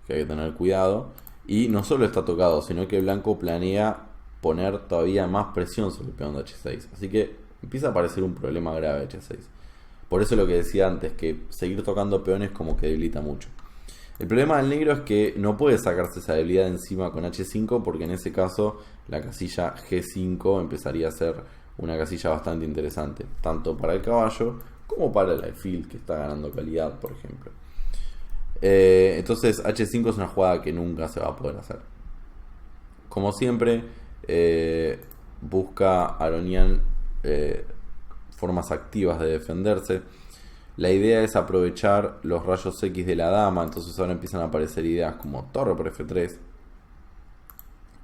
Speaker 1: que hay que tener cuidado. Y no solo está tocado, sino que el blanco planea poner todavía más presión sobre el peón de H6. Así que empieza a aparecer un problema grave de H6. Por eso lo que decía antes, que seguir tocando peones como que debilita mucho. El problema del negro es que no puede sacarse esa debilidad de encima con H5, porque en ese caso la casilla G5 empezaría a ser una casilla bastante interesante, tanto para el caballo como para el alfil, que está ganando calidad, por ejemplo. Entonces H5 es una jugada que nunca se va a poder hacer. Como siempre, busca Aronian formas activas de defenderse. La idea es aprovechar los rayos X de la dama, entonces ahora empiezan a aparecer ideas como torre por F3,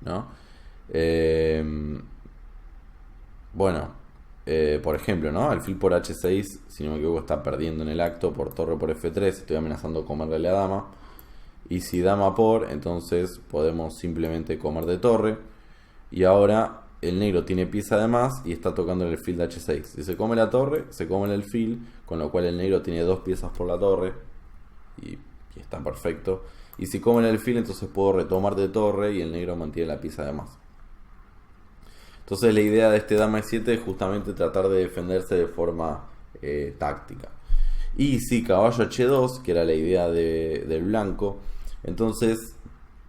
Speaker 1: ¿no? Por ejemplo, ¿no? Alfil por H6, si no me equivoco, está perdiendo en el acto por torre por F3, estoy amenazando comerle a la dama. Y si dama por, entonces podemos simplemente comer de torre. Y ahora el negro tiene pieza de más y está tocando el alfil de H6. Si se come la torre, se come el alfil, con lo cual el negro tiene 2 piezas por la torre. Y está perfecto. Y si come el alfil, entonces puedo retomar de torre y el negro mantiene la pieza de más. Entonces la idea de este dama E7 es justamente tratar de defenderse de forma táctica. Y si caballo H2, que era la idea del blanco, entonces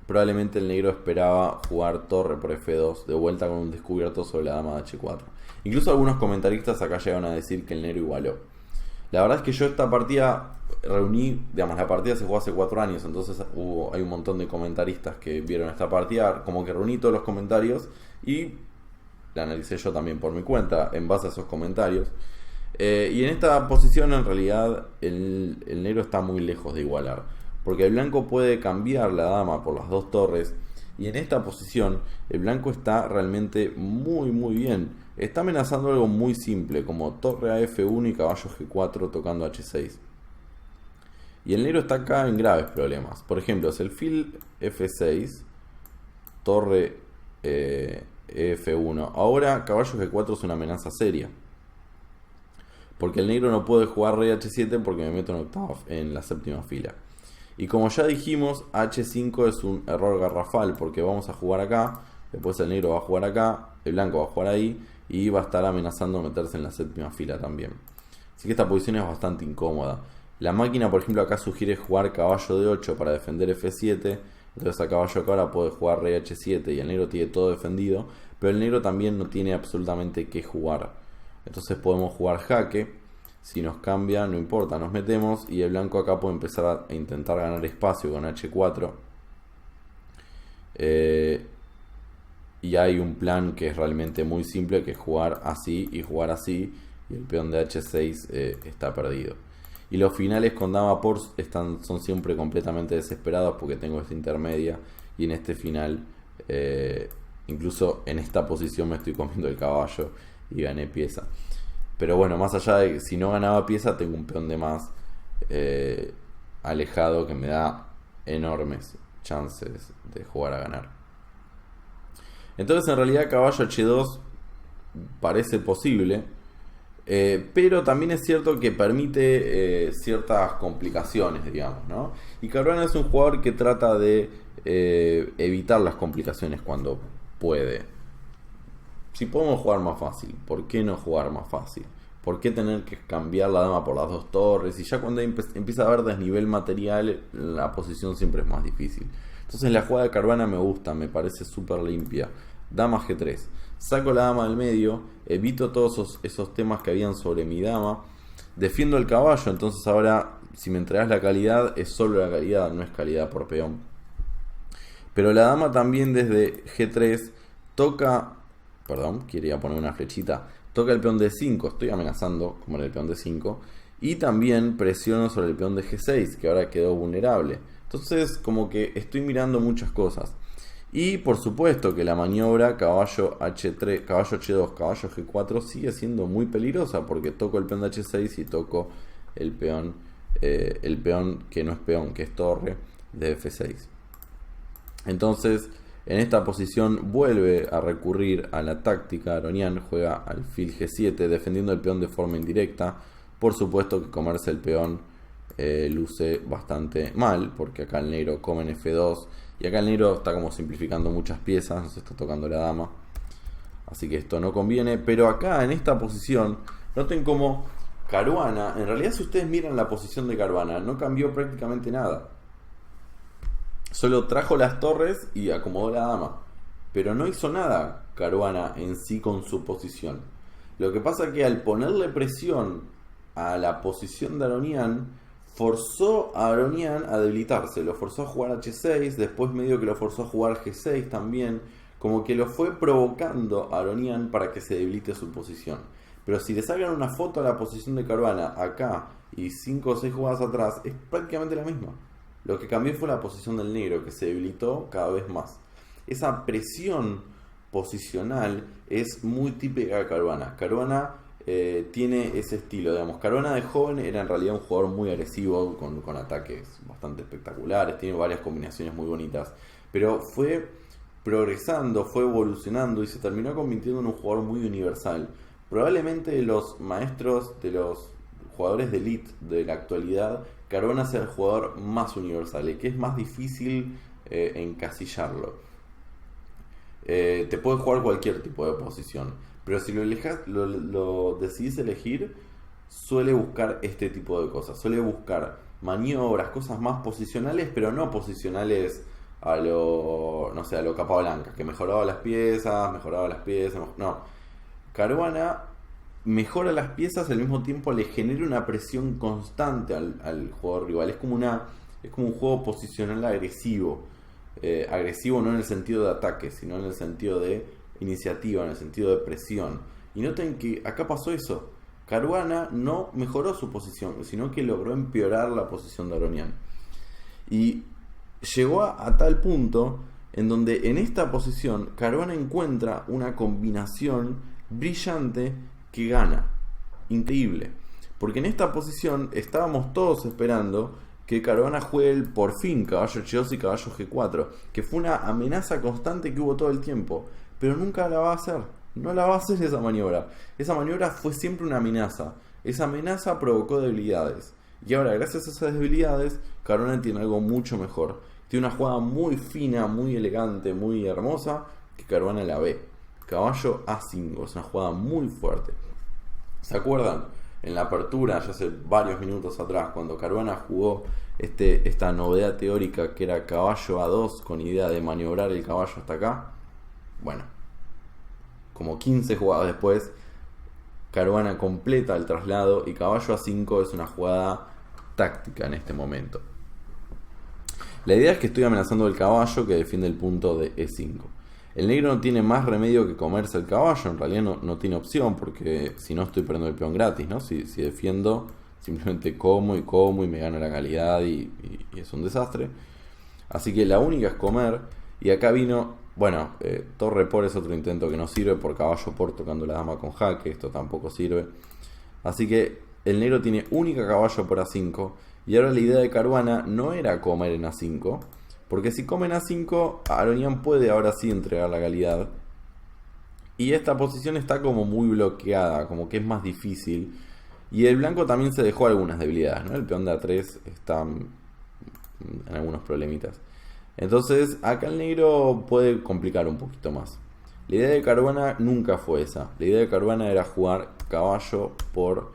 Speaker 1: probablemente el negro esperaba jugar torre por F2, de vuelta con un descubierto sobre la dama de H4. Incluso algunos comentaristas acá llegaron a decir que el negro igualó. La verdad es que yo esta partida reuní, digamos, la partida se jugó hace 4 años, entonces hay un montón de comentaristas que vieron esta partida, como que reuní todos los comentarios y la analicé yo también por mi cuenta, en base a esos comentarios. Y en esta posición en realidad el negro está muy lejos de igualar, porque el blanco puede cambiar la dama por las 2 torres, y en esta posición el blanco está realmente muy bien. Está amenazando algo muy simple, como torre a F1 y caballo G4 tocando H6. Y el negro está acá en graves problemas. Por ejemplo, si el alfil F6, torre F1, ahora caballo G4 es una amenaza seria, porque el negro no puede jugar rey H7 porque me meto en la séptima fila. Y como ya dijimos, H5 es un error garrafal, porque vamos a jugar acá, después el negro va a jugar acá, el blanco va a jugar ahí, y va a estar amenazando meterse en la séptima fila también. Así que esta posición es bastante incómoda. La máquina, por ejemplo, acá sugiere jugar caballo de 8 para defender F7, entonces a caballo acá ahora puede jugar rey H7 y el negro tiene todo defendido, pero el negro también no tiene absolutamente qué jugar. Entonces podemos jugar jaque. Si nos cambia, no importa, nos metemos y el blanco acá puede empezar a intentar ganar espacio con H4. Y hay un plan que es realmente muy simple, que es jugar así y jugar así, y el peón de H6 está perdido. Y los finales con dama por son siempre completamente desesperados, porque tengo esta intermedia, y en este final, incluso en esta posición me estoy comiendo el caballo y gané pieza. Pero bueno, más allá de que si no ganaba pieza, tengo un peón de más alejado que me da enormes chances de jugar a ganar. Entonces en realidad caballo H2 parece posible, pero también es cierto que permite ciertas complicaciones, digamos, ¿no? Y Caruana es un jugador que trata de evitar las complicaciones cuando puede. Si podemos jugar más fácil, ¿por qué no jugar más fácil? ¿Por qué tener que cambiar la dama por las 2 torres? Y ya cuando empieza a haber desnivel material, la posición siempre es más difícil. Entonces la jugada de Caruana me gusta, me parece súper limpia. Dama G3. Saco la dama del medio, evito todos esos temas que habían sobre mi dama. Defiendo el caballo, entonces ahora si me entregas la calidad, es solo la calidad, no es calidad por peón. Pero la dama también desde G3 toca... Perdón, quería poner una flechita. Toca el peón de 5, estoy amenazando como en el peón de 5. Y también presiono sobre el peón de G6, que ahora quedó vulnerable. Entonces como que estoy mirando muchas cosas. Y por supuesto que la maniobra caballo H3, caballo H2, caballo G4 sigue siendo muy peligrosa, porque toco el peón de H6 y toco el peón que no es peón, que es torre de F6. Entonces en esta posición vuelve a recurrir a la táctica Aronian, juega alfil G7 defendiendo el peón de forma indirecta. Por supuesto que comerse el peón luce bastante mal, porque acá el negro come en F2 y acá el negro está como simplificando muchas piezas, nos está tocando la dama, así que esto no conviene. Pero acá en esta posición noten como Caruana, en realidad si ustedes miran la posición de Caruana, no cambió prácticamente nada. Solo trajo las torres y acomodó la dama. Pero no hizo nada Caruana en sí con su posición. Lo que pasa es que al ponerle presión a la posición de Aronian, forzó a Aronian a debilitarse. Lo forzó a jugar H6, después medio que lo forzó a jugar G6 también. Como que lo fue provocando a Aronian para que se debilite su posición. Pero si le sacan una foto a la posición de Caruana acá y 5 o 6 jugadas atrás, es prácticamente la misma. Lo que cambió fue la posición del negro, que se debilitó cada vez más. Esa presión posicional es muy típica de Caruana. Caruana tiene ese estilo, digamos. Caruana de joven era en realidad un jugador muy agresivo, con ataques bastante espectaculares, tiene varias combinaciones muy bonitas. Pero fue progresando, fue evolucionando y se terminó convirtiendo en un jugador muy universal. Probablemente de los maestros, de los jugadores de elite de la actualidad, Caruana sea el jugador más universal, el que es más difícil encasillarlo. Te puede jugar cualquier tipo de posición, pero si lo decidís elegir, suele buscar este tipo de cosas. Suele buscar maniobras, cosas más posicionales, pero no posicionales a lo, no sé, a lo Capablanca, que mejoraba las piezas. No, Caruana mejora las piezas, al mismo tiempo le genera una presión constante al jugador rival. Es como un juego posicional agresivo. Agresivo no en el sentido de ataque, sino en el sentido de iniciativa, en el sentido de presión. Y noten que acá pasó eso. Caruana no mejoró su posición, sino que logró empeorar la posición de Aronian. Y llegó a tal punto en donde en esta posición Caruana encuentra una combinación brillante que gana. Increíble. Porque en esta posición estábamos todos esperando que Caruana juegue el por fin caballo H2 y caballo G4, que fue una amenaza constante que hubo todo el tiempo, pero nunca la va a hacer. No la va a hacer esa maniobra. Esa maniobra fue siempre una amenaza. Esa amenaza provocó debilidades. Y ahora, gracias a esas debilidades, Caruana tiene algo mucho mejor. Tiene una jugada muy fina, muy elegante, muy hermosa, que Caruana la ve. Caballo A5, es una jugada muy fuerte. ¿Se acuerdan? En la apertura, ya hace varios minutos atrás, cuando Caruana jugó esta novedad teórica que era caballo A2 con idea de maniobrar el caballo hasta acá. Bueno, como 15 jugadas después, Caruana completa el traslado y caballo A5 es una jugada táctica en este momento. La idea es que estoy amenazando el caballo que defiende el punto de E5. El negro no tiene más remedio que comerse el caballo, en realidad no tiene opción, porque si no estoy perdiendo el peón gratis, ¿no? Si defiendo, simplemente como y me gano la calidad y es un desastre. Así que la única es comer, y acá vino, bueno, torre por es otro intento que no sirve, por caballo por tocando la dama con jaque, esto tampoco sirve. Así que el negro tiene única caballo por A5, y ahora la idea de Caruana no era comer en A5, porque si comen A5, Aronian puede ahora sí entregar la calidad. Y esta posición está como muy bloqueada, como que es más difícil. Y el blanco también se dejó algunas debilidades, ¿no? El peón de A3 está en algunos problemitas. Entonces acá el negro puede complicar un poquito más. La idea de Caruana nunca fue esa. La idea de Caruana era jugar caballo por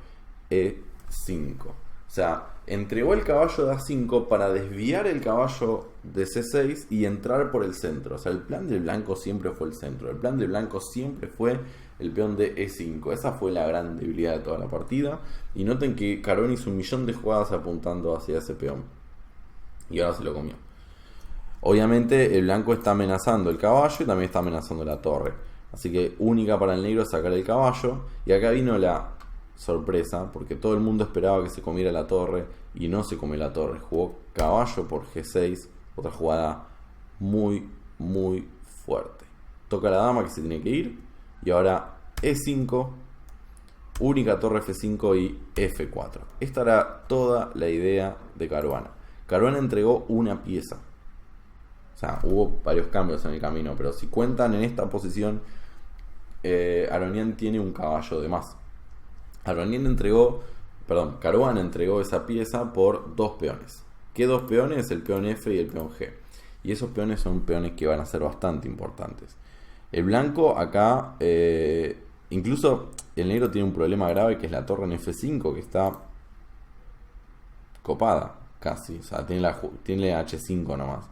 Speaker 1: E5. O sea, entregó el caballo de A5 para desviar el caballo de C6 y entrar por el centro. O sea, el plan del blanco siempre fue el centro. El plan del blanco siempre fue el peón de E5. Esa fue la gran debilidad de toda la partida. Y noten que Caruana hizo 1.000.000 de jugadas apuntando hacia ese peón. Y ahora se lo comió. Obviamente el blanco está amenazando el caballo y también está amenazando la torre. Así que única para el negro es sacar el caballo. Y acá vino la sorpresa, porque todo el mundo esperaba que se comiera la torre y no se comió la torre. Jugó caballo por G6, otra jugada muy fuerte. Toca la dama que se tiene que ir y ahora E5, única torre F5 y F4. Esta era toda la idea de Caruana. Caruana entregó una pieza. O sea, hubo varios cambios en el camino, pero si cuentan en esta posición, Aronian tiene un caballo de más. Caruana entregó esa pieza por dos peones. ¿Qué dos peones? El peón F y el peón G. Y esos peones son peones que van a ser bastante importantes. El blanco acá Incluso el negro tiene un problema grave, que es la torre en F5, que está copada casi. O sea, tiene H5 nomás.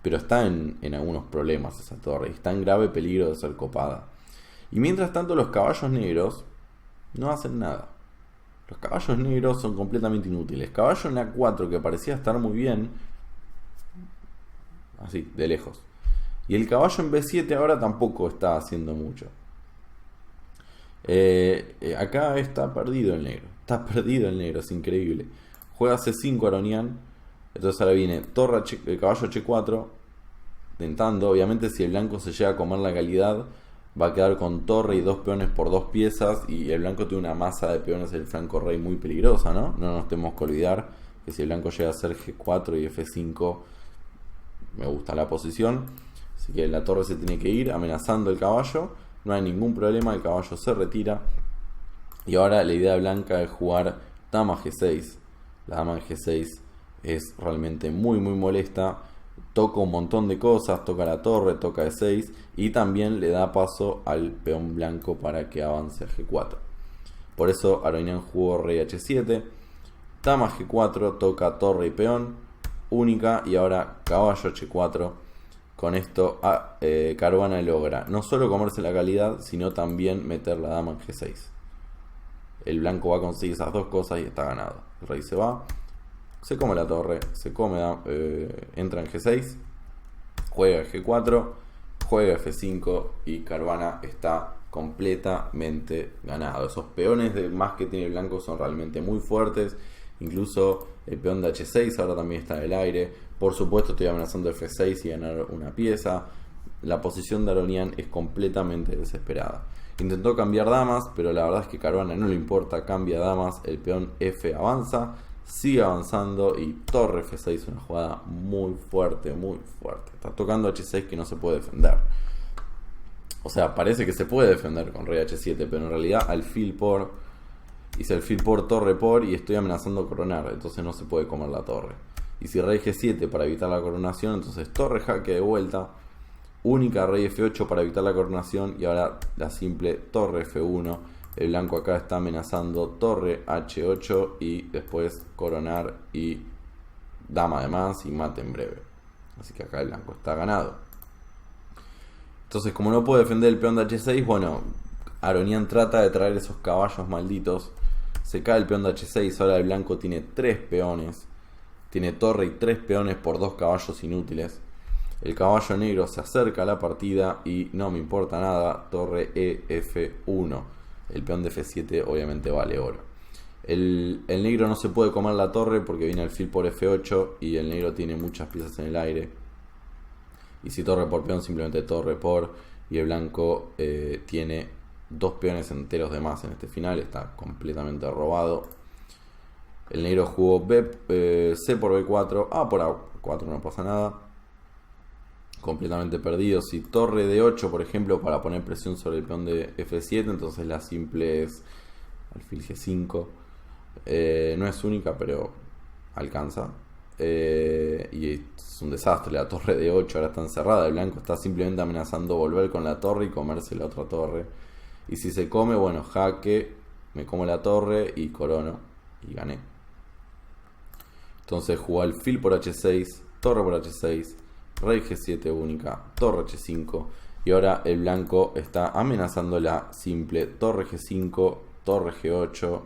Speaker 1: Pero está en algunos problemas esa torre. Y está en grave peligro de ser copada. Y mientras tanto los caballos negros no hacen nada. Los caballos negros son completamente inútiles. Caballo en A4, que parecía estar muy bien, así, de lejos. Y el caballo en B7 ahora tampoco está haciendo mucho. Acá está perdido el negro. Está perdido el negro, es increíble. Juega C5 Aronian. Entonces ahora viene caballo H4. Tentando, obviamente si el blanco se llega a comer la calidad, va a quedar con torre y 2 peones por 2 piezas. Y el blanco tiene una masa de peones del flanco rey muy peligrosa, ¿no? No nos tenemos que olvidar que si el blanco llega a hacer G4 y F5, me gusta la posición. Así que la torre se tiene que ir amenazando el caballo. No hay ningún problema, el caballo se retira. Y ahora la idea blanca es jugar dama G6. La dama en G6 es realmente muy molesta. Toca un montón de cosas, toca la torre, toca E6 y también le da paso al peón blanco para que avance a G4. Por eso Aronian jugó rey H7, dama G4, toca torre y peón, única, y ahora caballo H4. Con esto Caruana logra no solo comerse la calidad, sino también meter la dama en G6. El blanco va a conseguir esas dos cosas y está ganado. El rey se va, se come la torre, entra en G6, juega G4, juega F5 y Caruana está completamente ganado. Esos peones de más que tiene el blanco son realmente muy fuertes. Incluso el peón de H6 ahora también está en el aire. Por supuesto estoy amenazando F6 y ganar una pieza. La posición de Aronian es completamente desesperada. Intentó cambiar damas, pero la verdad es que Caruana no le importa, cambia damas, el peón F avanza, sigue avanzando y torre F6, una jugada muy fuerte. Está tocando H6 que no se puede defender. O sea, parece que se puede defender con rey H7, pero en realidad alfil por, hice alfil por, torre por y estoy amenazando coronar, entonces no se puede comer la torre. Y si rey G7 para evitar la coronación, entonces torre jaque de vuelta, única rey F8 para evitar la coronación y ahora la simple torre F1. El blanco acá está amenazando torre H8 y después coronar y dama además y mate en breve. Así que acá el blanco está ganado. Entonces, como no puede defender el peón de H6, bueno, Aronian trata de traer esos caballos malditos. Se cae el peón de H6, ahora el blanco tiene 3 peones. Tiene torre y 3 peones por 2 caballos inútiles. El caballo negro se acerca a la partida y no me importa nada, torre EF1. El peón de F7 obviamente vale oro. El negro no se puede comer la torre porque viene alfil por F8 y el negro tiene muchas piezas en el aire. Y si torre por peón, simplemente torre por. Y el blanco tiene 2 peones enteros de más en este final, está completamente robado. El negro jugó C por B4, A por A4, no pasa nada. Completamente perdido. Si torre D8, por ejemplo, para poner presión sobre el peón de F7, entonces la simple es alfil G5. No es única, pero alcanza. Y es un desastre. La torre D8 ahora está encerrada. El blanco está simplemente amenazando volver con la torre y comerse la otra torre. Y si se come, bueno, jaque, me como la torre y corono. Y gané. Entonces jugó alfil por H6, torre por H6, rey G7 única, torre H5. Y ahora el blanco está amenazando la simple torre G5, torre G8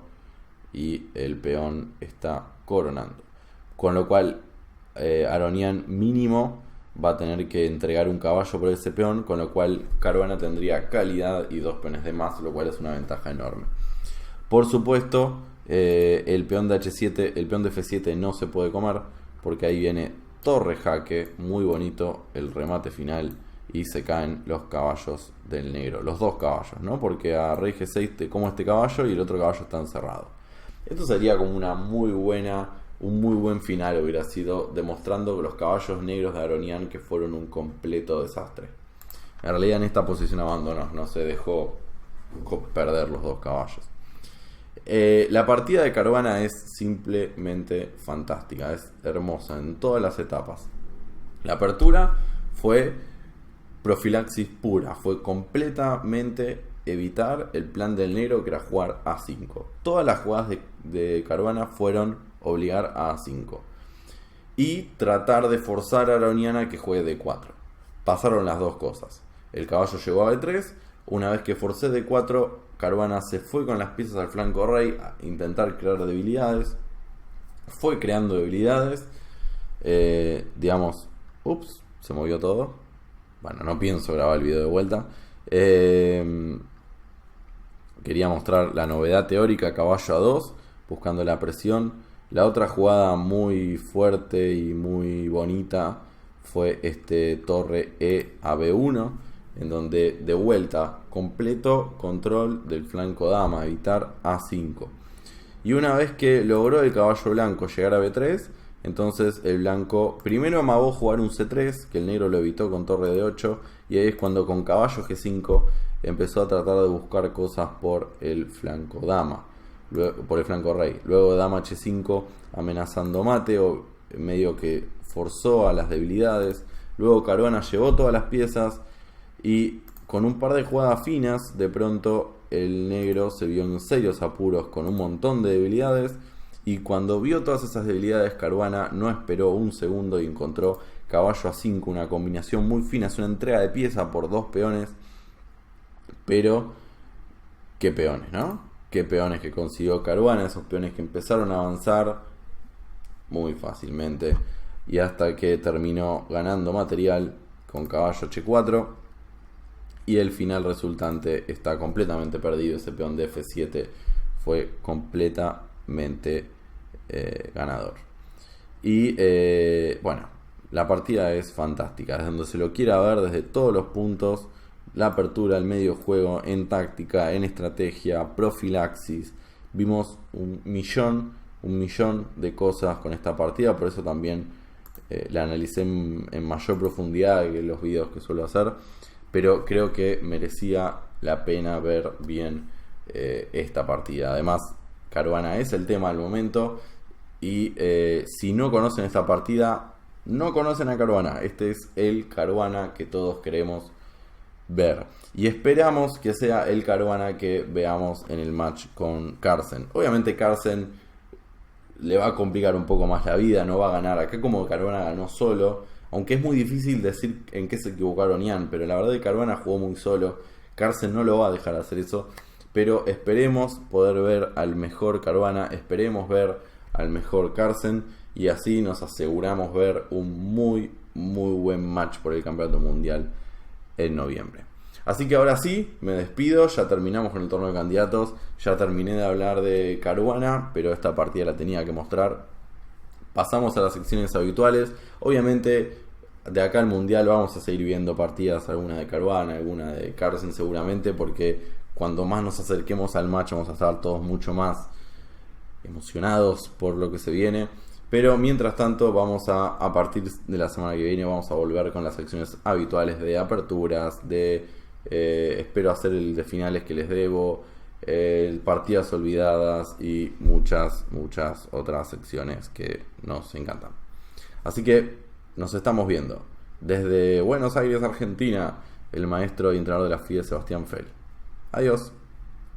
Speaker 1: y el peón está coronando. Con lo cual Aronian mínimo va a tener que entregar un caballo por ese peón, con lo cual Caruana tendría calidad y 2 peones de más, lo cual es una ventaja enorme. Por supuesto, el peón de H7, el peón de F7 no se puede comer, porque ahí viene torre jaque, muy bonito el remate final, y se caen los caballos del negro, los 2 caballos, ¿no? Porque a rey G6 te como este caballo y el otro caballo está encerrado. Esto sería como un muy buen final hubiera sido, demostrando que los caballos negros de Aronian que fueron un completo desastre. En realidad en esta posición abandonó, no se dejó perder los 2 caballos. La partida de Caruana es simplemente fantástica, es hermosa en todas las etapas. La apertura fue profilaxis pura, fue completamente evitar el plan del negro, que era jugar A5. Todas las jugadas de Caruana fueron obligar a A5 y tratar de forzar a Aroniana que juegue D4. Pasaron las dos cosas. El caballo llegó a B3. Una vez que forcé D4, Caruana se fue con las piezas al flanco rey a intentar crear debilidades. Fue creando debilidades. Digamos, ups, se movió todo. Bueno, no pienso grabar el video de vuelta. Quería mostrar la novedad teórica, caballo A2, buscando la presión. La otra jugada muy fuerte y muy bonita fue torre E a B1, en donde de vuelta completo control del flanco dama, evitar A5. Y una vez que logró el caballo blanco llegar a B3, entonces el blanco primero amagó jugar un C3, que el negro lo evitó con torre D8, y ahí es cuando con caballo G5 empezó a tratar de buscar cosas por el flanco dama, por el flanco rey. Luego dama H5 amenazando mate, o medio que forzó a las debilidades. Luego Caruana llevó todas las piezas y con un par de jugadas finas, de pronto el negro se vio en serios apuros con un montón de debilidades. Y cuando vio todas esas debilidades, Caruana no esperó un segundo y encontró caballo A5, una combinación muy fina. Es una entrega de pieza por dos peones. Pero, ¿qué peones, no? ¿Qué peones que consiguió Caruana? Esos peones que empezaron a avanzar muy fácilmente. Y hasta que terminó ganando material con caballo H4. Y el final resultante está completamente perdido. Ese peón de F7 fue completamente ganador. Y bueno, la partida es fantástica. Desde donde se lo quiera ver, desde todos los puntos. La apertura, el medio juego, en táctica, en estrategia, profilaxis. Vimos un millón de cosas con esta partida. Por eso también la analicé en mayor profundidad que los videos que suelo hacer. Pero creo que merecía la pena ver bien esta partida. Además, Caruana es el tema del momento. Y si no conocen esta partida, no conocen a Caruana. Este es el Caruana que todos queremos ver. Y esperamos que sea el Caruana que veamos en el match con Carlsen. Obviamente Carlsen le va a complicar un poco más la vida, no va a ganar. Acá como Caruana ganó solo, aunque es muy difícil decir en qué se equivocaron Ian, pero la verdad es que Caruana jugó muy solo. Carlsen no lo va a dejar hacer eso. Pero esperemos poder ver al mejor Caruana, esperemos ver al mejor Carlsen, y así nos aseguramos ver un muy buen match por el campeonato mundial en noviembre. Así que ahora sí, me despido, ya terminamos con el torneo de candidatos, ya terminé de hablar de Caruana, pero esta partida la tenía que mostrar. Pasamos a las secciones habituales. Obviamente de acá al mundial vamos a seguir viendo partidas, alguna de Caruana, alguna de Carlsen seguramente, porque cuando más nos acerquemos al match vamos a estar todos mucho más emocionados por lo que se viene. Pero mientras tanto a partir de la semana que viene vamos a volver con las secciones habituales de aperturas, espero hacer el de finales que les debo, partidas olvidadas y muchas otras secciones que nos encantan. Así que nos estamos viendo. Desde Buenos Aires, Argentina, el maestro y entrenador de la FIDE, Sebastián Fel. Adiós.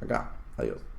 Speaker 1: Acá. Adiós.